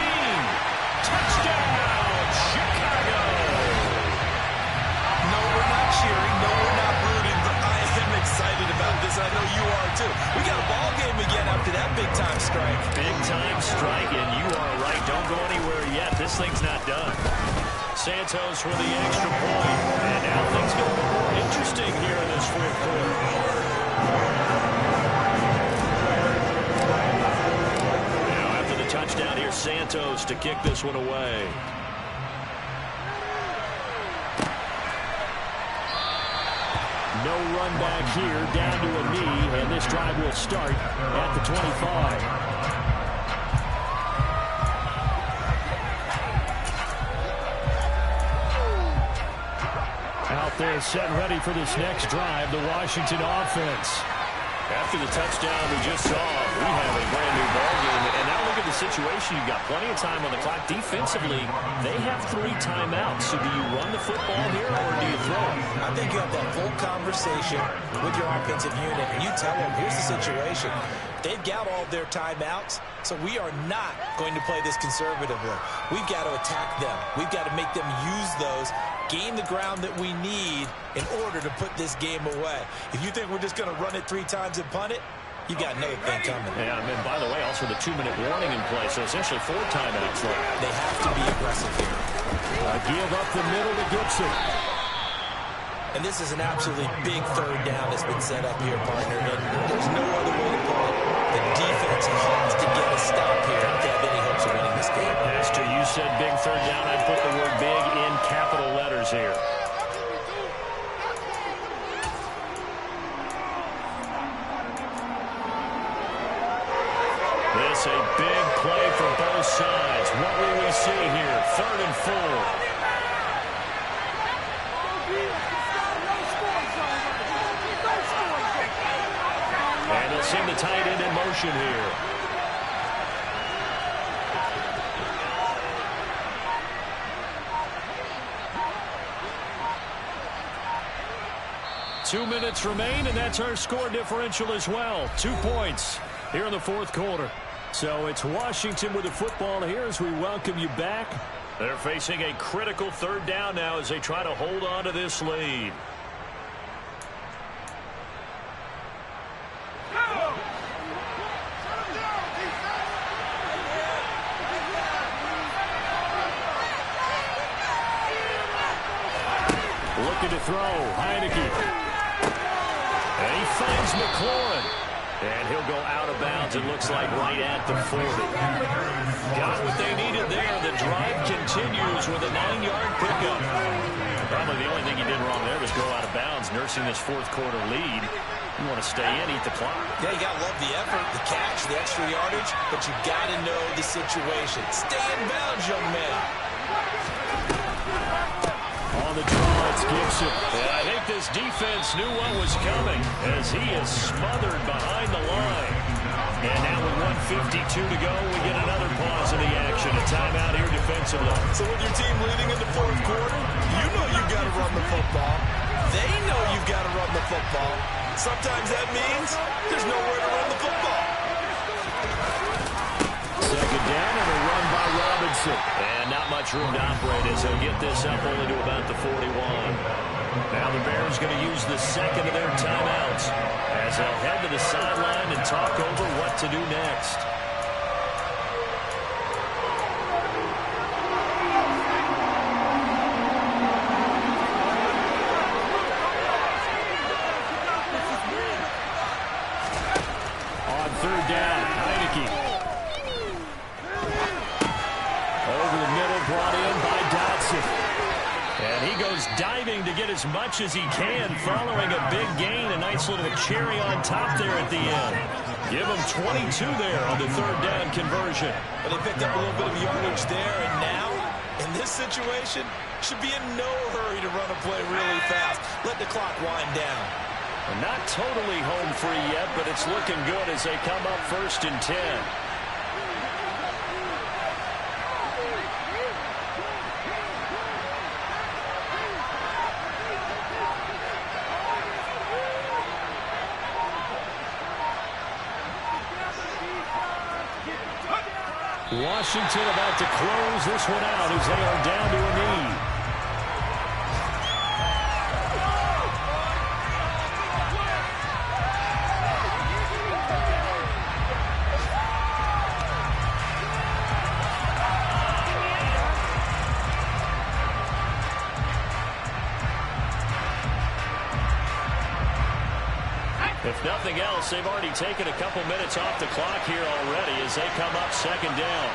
Touchdown, Chicago. No, we're not cheering. No, we're not rooting. But I am excited about this. I know you are too. We got a ball game again after that big Big-time strike, and you are right. Don't go anywhere yet. This thing's not done. Santos with the extra point. And now things get a little more interesting here in this fourth quarter. Now after the touchdown, here's Santos to kick this one away. No run back here, down to a knee, and this drive will start at the 25. Out there set and ready for this next drive, the Washington offense. After the touchdown we just saw, we have a brand new ball game. And now look at the situation. You've got plenty of time on the clock. Defensively, they have 3 timeouts. So do you run the football here or do you throw it? I think you have that full conversation with your offensive unit, and you tell them, here's the situation. They've got all their timeouts, so we are not going to play this conservatively. We've got to attack them. We've got to make them use those, gain the ground that we need in order to put this game away. If you think we're just going to run it 3 times and punt it, you got another thing coming. Yeah, and by the way, also the 2-minute warning in play, so essentially 4 timeouts left. They have to be aggressive here. Give up the middle to Gibson. And this is an absolutely big third down that's been set up here, partner. And there's no other way to put it. The defense has to get a stop here if they have any hopes of winning this game. Esther, you said big third down. I'd put the word big in capital letters here. This a big play for both sides. What will we see here? 3rd and 4. And they'll send the tight end in motion here. Two minutes remain, and that's our score differential as well. 2 points here in the fourth quarter. So it's Washington with the football here as we welcome you back. They're facing a critical third down now as they try to hold on to this lead. Looking to throw, Heineke. And he finds McLaurin. And he'll go out of bounds, it looks like, right at the 40. Got what they needed there. The drive continues with a 9-yard pickup. Probably the only thing he did wrong there was go out of bounds, nursing this fourth quarter lead. You want to stay in, eat the clock. Yeah, you got to love the effort, the catch, the extra yardage, but you got to know the situation. Stay in bounds, young man. On the draw, it's Gibson. And I think this defense knew what was coming as he is smothered behind the line. And now with 1:52 to go, we get another pause in the action. A timeout here defensively. So with your team leading in the fourth quarter, you know you've got to run the football. They know you've got to run the football. Sometimes that means there's nowhere to run the football. Second down and a run by Robinson. And not much room to operate as they'll get this up only to about the 41. Now the Bears going to use the second of their timeouts as they'll head to the sideline and talk over what to do next. On third down, Heineke. Over the middle, brought in by Dotson. And he goes diving to get as much as he can following a big gain. A nice little cherry on top there at the end. Give him 22 there on the third down conversion. But they picked up a little bit of yardage there, and now, in this situation, should be in no hurry to run a play really fast. Let the clock wind down. Not totally home free yet, but it's looking good as they come up 1st and 10. Washington about to close this one out as they are down to a knee. If nothing else, they've already taken a couple minutes off the clock here already as they come up second down.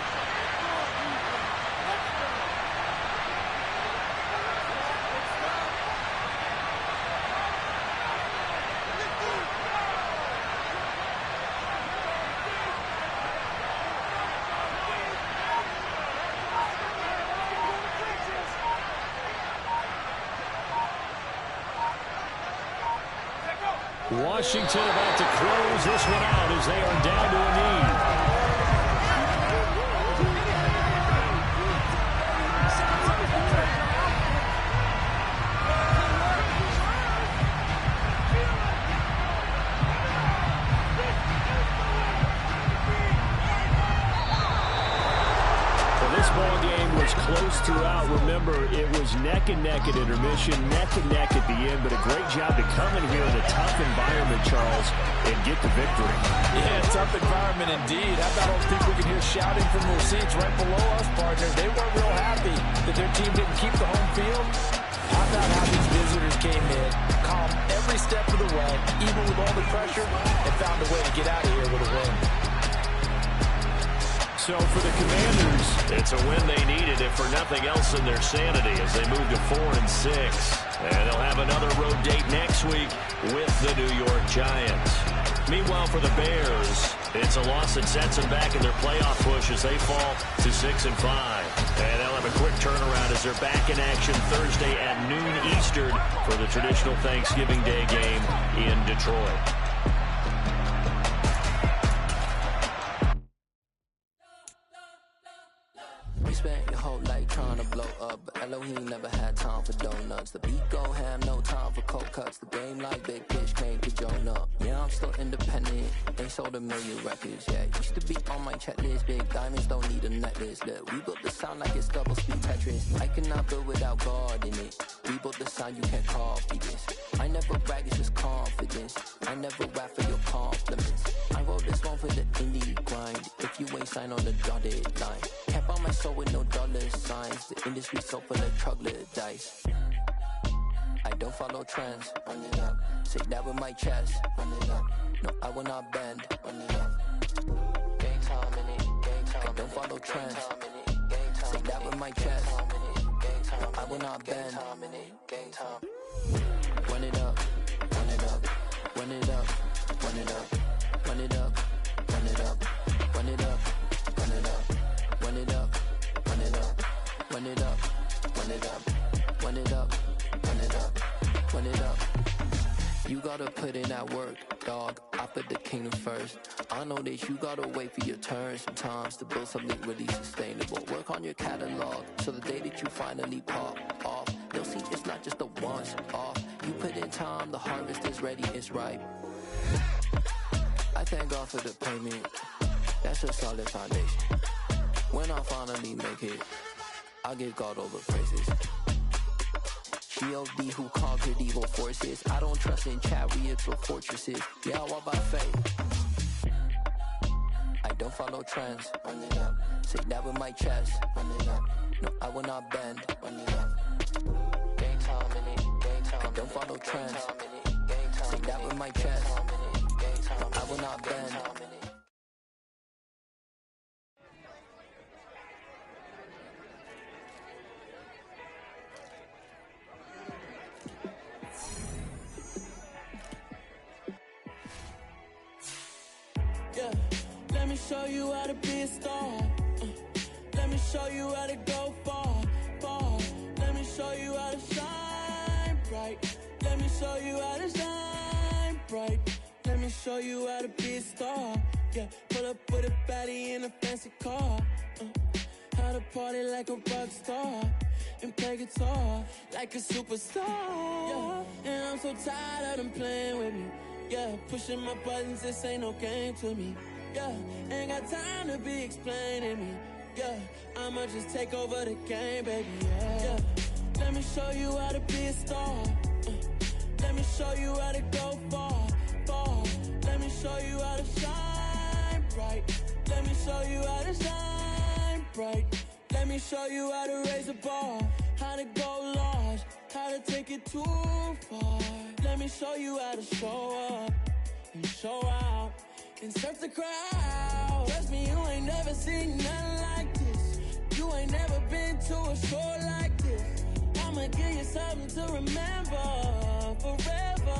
Washington about to close this one out as they are down to a knee. This ball game was close throughout. Remember, it was neck and neck at intermission, neck and neck at the end, but a great job to come in here in a tough environment, Charles, and get the victory. Yeah, tough environment indeed. How about all those people we can hear shouting from their seats right below us, partner? They weren't real happy that their team didn't keep the home field. How about how these visitors came in, calm every step of the way, even with all the pressure, and found a way to get out of here with a win. So for the Commanders, it's a win they needed, if for nothing else, in their sanity as they move to 4-6. And they'll have another road date next week with the New York Giants. Meanwhile, for the Bears, it's a loss that sets them back in their playoff push as they fall to 6-5. And they'll have a quick turnaround as they're back in action Thursday at noon Eastern for the traditional Thanksgiving Day game in Detroit. Spent your whole life trying to blow up, but Elohim never had time for donuts. The beat go ham, no time for cold cuts. The game like Big Pitch came to Jonah. Yeah, I'm still independent, ain't sold a million records. Yeah, used to be on my checklist. Big diamonds don't need a necklace. Look, we built the sound like it's double speed Tetris. I cannot build without God in it. We built the sound, you can't copy this. I never brag, it's just confidence. I never rap for your compliments. I wrote this one for the indie grind. If you ain't signed on the dotted line, can't buy my soul with no dollar signs. The industry so full of troglodytes. I don't follow trends. Run it up. Say that with my chest. Run it up. No, I will not bend. Run it up. Game time in it. Game time. I don't follow trends. Say that with my chest. No, I will not bend. Game time. Run it up. Run it up. Run it up. Run it up. Run it up. Run it up. Run it up. Run it up. Run it up. Run it up. Run it up. Run it up. Run it up. Run it up. Run it up. You gotta put in that work, dog. I put the kingdom first. I know that you gotta wait for your turn sometimes to build something really sustainable. Work on your catalog so the day that you finally pop off, they'll see it's not just a once off. You put in time, the harvest is ready, it's ripe. I thank God for the payment. That's a solid foundation. When I finally make it, I give God all the praises. G.O.D. who conquered evil forces. I don't trust in chariots or fortresses. Yeah, I walk by faith. I don't follow trends. Run it up. Say that with my chest. Run it up. No, I will not bend. Run it up. Game time in it. Game time. I don't follow trends. Say that with my chest. No, I will not bend. Yeah, let me show you how to be a star. Let me show you how to go far, far. Let me show you how to shine bright. Let me show you how to shine bright. Let me show you how to be a star. Yeah, pull up with a baddie in a fancy car. How to party like a rock star and play guitar like a superstar. Yeah, and I'm so tired of them playing with me. Yeah, pushing my buttons, this ain't no game to me. Yeah, ain't got time to be explaining me. Yeah, I'ma just take over the game, baby. Yeah, let me show you how to be a star. Let me show you how to go far, far. Let me show you how to shine bright. Let me show you how to shine bright. Let me show you how to raise the bar, how to go large, how to take it too far. Let me show you how to show up. and show out and surf the crowd. Trust me, you ain't never seen nothing like this. You ain't never been to a show like this. I'ma give you something to remember forever.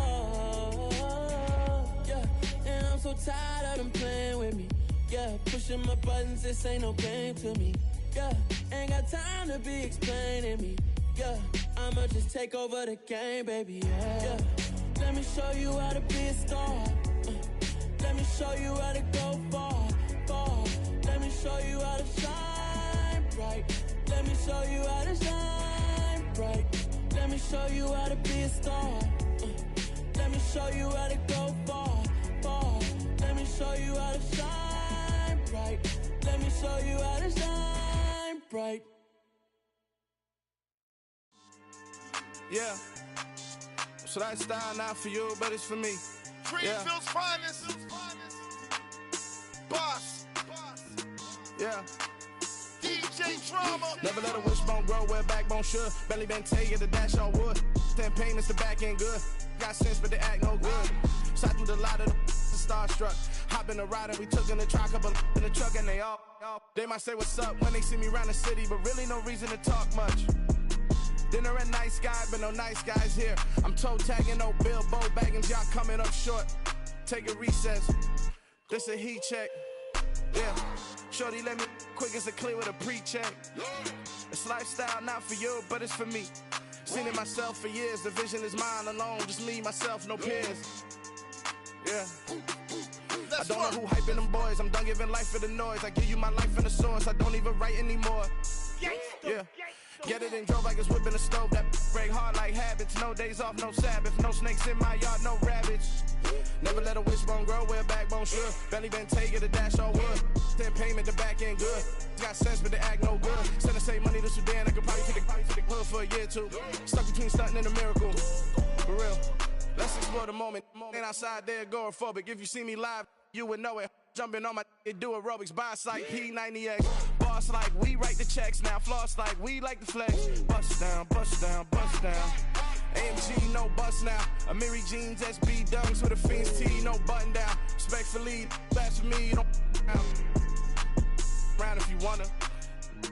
Yeah, and I'm so tired of them playing with me. Yeah, pushing my buttons, this ain't no game to me. Yeah, ain't got time to be explaining me. Yeah, I'ma just take over the game, baby. Yeah, let me show you how to be a star. Let me show you how to go far, far. Let me show you how to shine bright. Let me show you how to shine bright. Let me show you how to be a star. Let me show you how to go far, far. Let me show you how to shine bright. Let me show you how to shine bright. Yeah. So that style not for you, but it's for me. Greenfield's finest. Boss. Yeah. DJ Drama. Never let a wishbone grow where backbone should. Belly been taking the dash on wood. Then pain is the back end good. Got sense, but they act no good. Shot through the lot of the starstruck. Hop in the ride and we took in the truck, couple in the truck and they all. They might say what's up when they see me around the city, but really no reason to talk much. Dinner at nice guy, but no nice guys here. I'm toe tagging, no Bilbo baggins, y'all coming up short. Take a recess. This a heat check. Yeah. Shorty let me quick as a clear with a pre-check. It's lifestyle not for you, but it's for me. Seen it myself for years. The vision is mine alone. Just me, myself, no peers. Yeah. I don't know who hyping them boys. I'm done giving life for the noise. I give you my life in the source. I don't even write anymore. Yeah. Get it and drove like it's whipping a stove. That break hard like habits. No days off, no Sabbath. No snakes in my yard, no rabbits. Never let a wishbone grow where backbone should. Belly been taking the dash on wood. Then payment the back end good. Got sense but they act no good. Send the same money to Sudan. I could probably take the hood for a year or two. Stuck between stunting and a miracle. For real. Let's explore the moment. Ain't outside there agoraphobic. If you see me live, you would know it. Jumping on my do aerobics, boss like P90X. Boss like we write the checks now. Floss like we like the flex. Bust down, bust down, bust down. AMG, no bust now. Amiri jeans, SB dunks with a Fiends T, no button down. Respectfully, that's for me, you don't round if you wanna.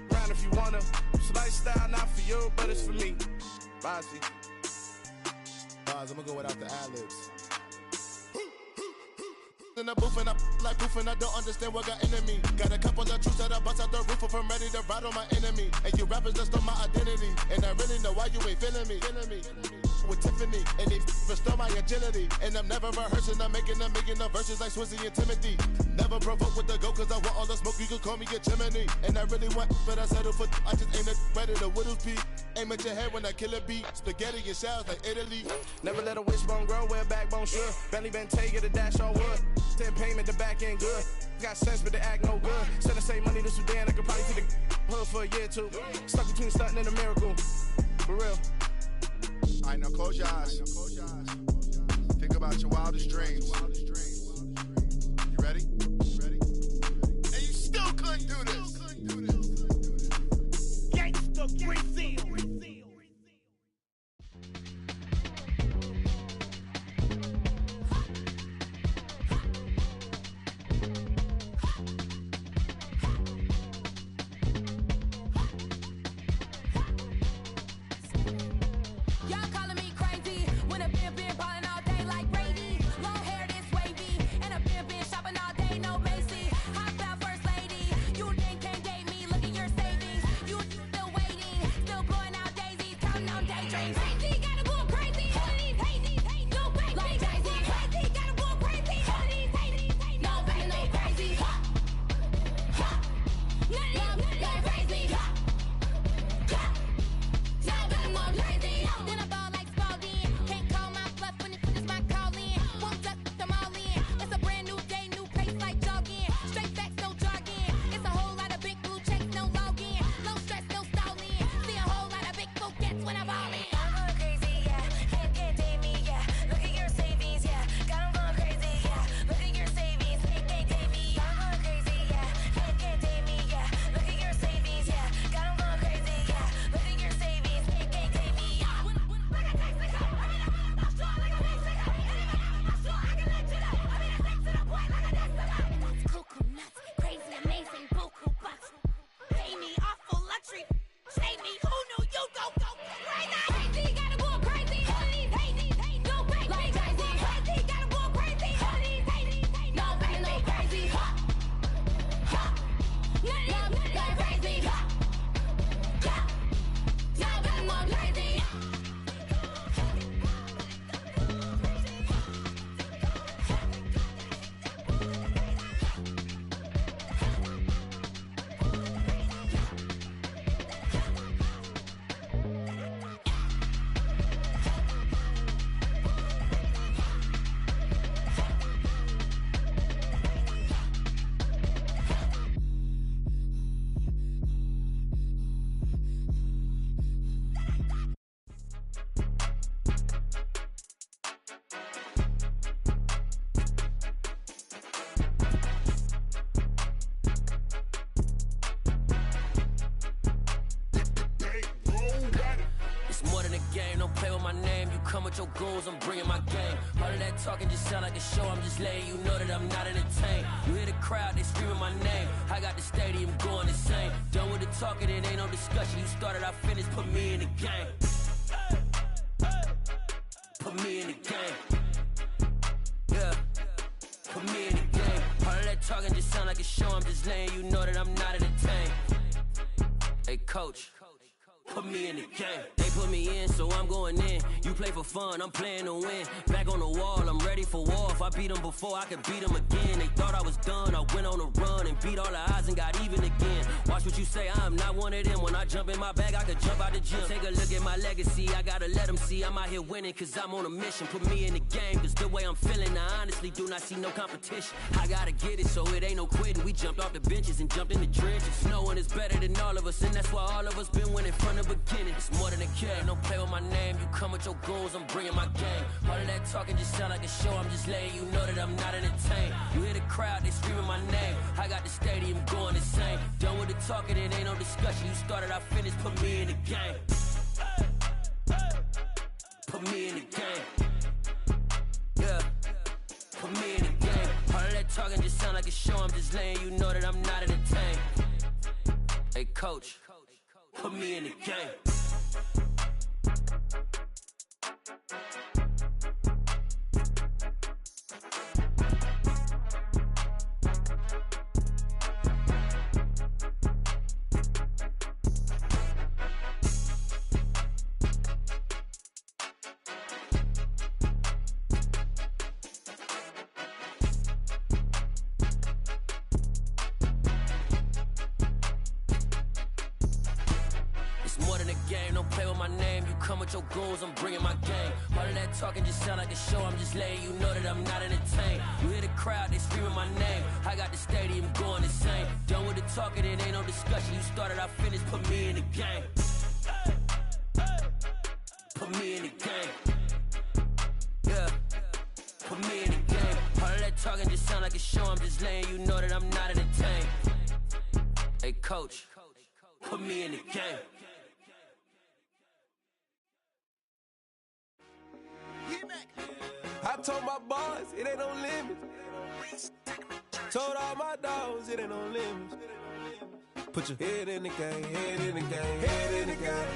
Round if you wanna. It's lifestyle not for you, but it's for me. Bossy. Bars, I'm gonna go without the ad-libs. In the booth and I like proof and I don't understand what got into me. Got a couple of truths that I bust out the roof if I'm ready to ride on my enemy. And you rappers just stole my identity. And I really know why you ain't feeling me. With Tiffany and they restore my agility. And I'm never rehearsing, I'm making a million of verses like Swizzy and Timothy. Never provoke with the go cause I want all the smoke, you can call me a chimney. And I really want, but I settle for I just ain't ready to whittles peak. Aim at your head when I kill a beat. Spaghetti and shells like Italy. Never let a wishbone grow where backbone should. Belly been taking the dash on wood. Then payment the back end good. Got sense but they act no good. Send the same money to Sudan. I could probably take the hood for a year or two. Stuck between stunting and a miracle. For real. Alright, now close your eyes. Think about your wildest dreams. You ready? And you still couldn't do this. Gangsta Brazil. Y'all calling me crazy when a been ballin' all day like Brady. Long hair, this don't play with my name. You come with your goons, I'm bringing my game. All of that talking just sound like a show, I'm just letting you know that I'm not entertained. You hear the crowd, they screaming my name. I got the stadium going insane. Done with the talking, it ain't no discussion. You started, I finished, put me in the game. Put me in the game. Yeah, put me in the game. All of that talking just sound like a show, I'm just letting you know that I'm not entertained. Hey, coach, put me in the game. They put me in, so I'm going in. You play for fun, I'm playing to win. Back on the wall, I'm ready for war. If I beat them before, I could beat them again. They thought I was done, I went on a run and beat all the odds and got even again. Watch what you say, I'm not one of them. When I jump in my bag, I could jump out the gym. Take a look at my legacy, I gotta let them see I'm out here winning, cause I'm on a mission. Put me in the game, cause the way I'm feeling, I honestly do not see no competition. I gotta get it, so it ain't no quitting. We jumped off the benches and jumped in the trenches. No one is better than all of us, and that's why all of us been winning from the beginning. It's more than a game, don't play with my name. You come with your goons, I'm bringing my game. All of that talking just sound like a show, I'm just letting you know that I'm not entertained. You hear the crowd, they screaming my name. I got the stadium going insane. Done with the talking, it ain't no discussion. You started, I finished, put me in the game. Put me in the game. Yeah, put me in the game. All of that talking just sound like a show, I'm just letting you know that I'm not entertained. Hey, coach, put me in the game. Your goals, I'm bringing my game. All of that talking just sound like a show, I'm just letting you know that I'm not entertained. You hear the crowd, they screaming my name. I got the stadium going insane. Done with the talking, it ain't no discussion. You started, I finished, put me in the game. Put me in the game. Yeah, put me in the game. All of that talking just sound like a show, I'm just letting you know that I'm not entertained. Hey, coach, put me in the game. I told my boys, it ain't no limits. Told all my dogs, it ain't no limits. Put your head in the game, head in the game, head in the game.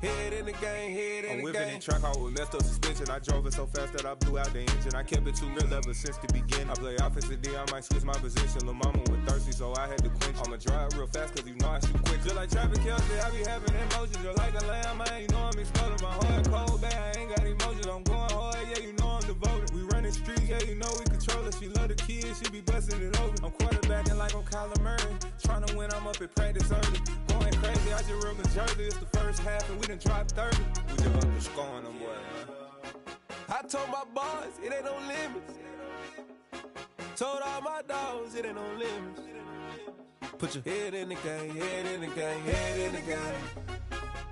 Head in the game, head in the game. I'm whipping in track out with messed up suspension. I drove it so fast that I blew out the engine. I kept it too real ever since the beginning. I play offensive D, I might switch my position. Lil' mama was thirsty, so I had to quench. I'ma drive real fast, cause you know I shoot quick. Just like Travis Kelce, I be having emotions. Just like a lamb, man, you know I'm exploding. My heart cold, bad, I ain't got emotions. I'm going hard, yeah, you know I'm devoted. We running streets, yeah, you know we control it. She love the kids, she be busting it over. I'm quarterbacking like I'm Kyler Murray. Trying to win, I'm up at practice early. Going crazy, I just real the jersey. It's the first half, and we done dropped 30. We just up and scoring them, boy, man. I told my boys, it ain't no limits. Told all my dogs, it ain't no limits. Put your head in the game, head in the game, head in the game.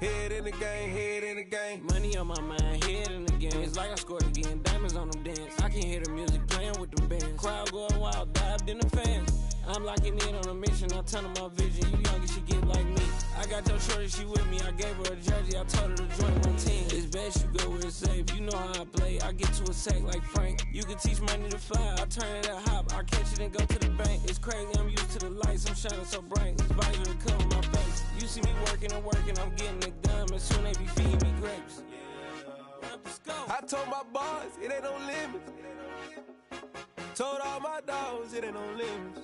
Head in the game, head in the game. Money on my mind, head in the game. It's like I scored again, diamonds on them dance. I can hear the music playing with them bands. Crowd going wild, dived in the fans. I'm locking in on a mission, I'm telling my vision. You young and she get like me. I got your shorty, she with me. I gave her a jersey, I told her to join my team. It's best you go where it's safe. You know how I play. I get to a sack like Frank. You can teach money to fly. I turn it at hop. I catch it and go to the bank. It's crazy, I'm used to the lights. I'm shining so bright. This visor to cover my face. You see me working and working. I'm getting it done. And soon they be feeding me grapes. I told my boys, it ain't no limits. Told all my dogs, it ain't no limits.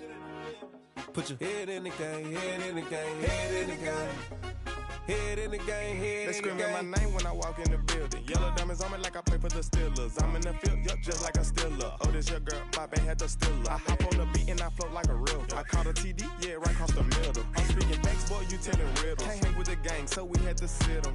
Put your head in the game, head in the game, head in the game. Head in the game, head in the game. They screaming my name when I walk in the building. Yellow diamonds on me like I play for the Steelers. I'm in the field, yup, just like a Steeler. Oh, this your girl, my band had the Steeler. I hop on the beat and I float like a river. I caught a TD, yeah, right across the middle. I'm speaking facts, boy, you telling riddles. Can't hang with the gang, so we had to sit them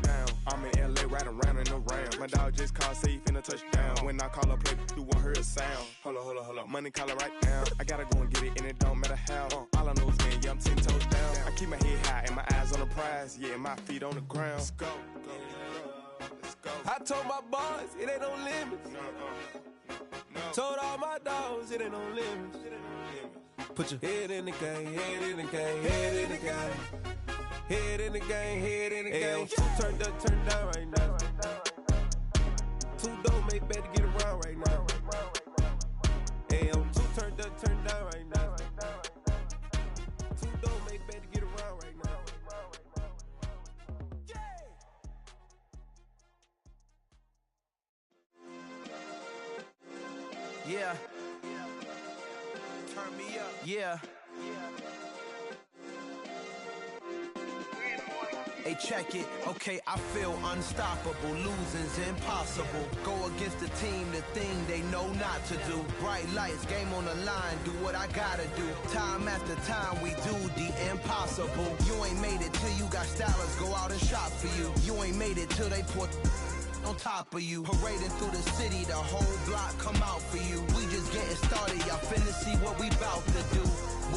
down. I'm in LA, riding around in the round. My dog just called, say he finna touchdown. When I call a play, you won't hear a sound. Hold up, money calling right now. I gotta go and get it, and it don't matter how. All I know is, man, yeah, I'm 10 toes down. I keep my head high and my eyes on the prize. Yeah, my feet on the ground. Let's go. Let's go. I told my boys, it ain't no limits. No. Told all my dogs, it ain't no limits. Put your head in the game, head in the game, head in the game. Head in the game, head in the game. Two turned up, turned down right now. Two dope, make better get around right now. Hey, I'm two turned up, turned down right now. Two dope, make better get around right now. Yeah. Turn me up. Yeah. Hey, check it. Okay, I feel unstoppable. Losing's impossible. Go against the team, the thing they know not to do. Bright lights, game on the line. Do what I gotta do. Time after time, we do the impossible. You ain't made it till you got stylers go out and shop for you. You ain't made it till they put on top of you. Parading through the city, the whole block come out for you. We just getting started, y'all finna see what we bout to do.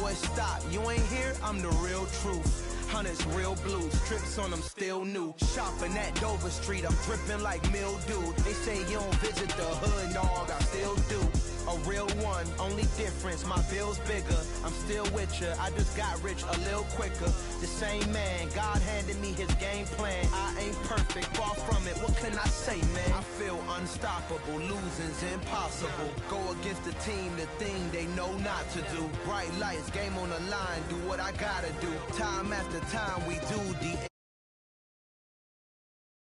Boy, stop, you ain't here, I'm the real truth. Hunters, real blues, strips on them still new. Shopping at Dover Street, I'm dripping like mildew. They say you don't visit the hood, dog, I still do. A real one, only difference, my bill's bigger. I'm still with ya, I just got rich a little quicker. The same man, God handed me his game plan. I ain't perfect, far from it, what can I say, man? I feel unstoppable, losing's impossible. Go against the team, the thing they know not to do. Bright lights, game on the line, do what I gotta do. Time after time, we do the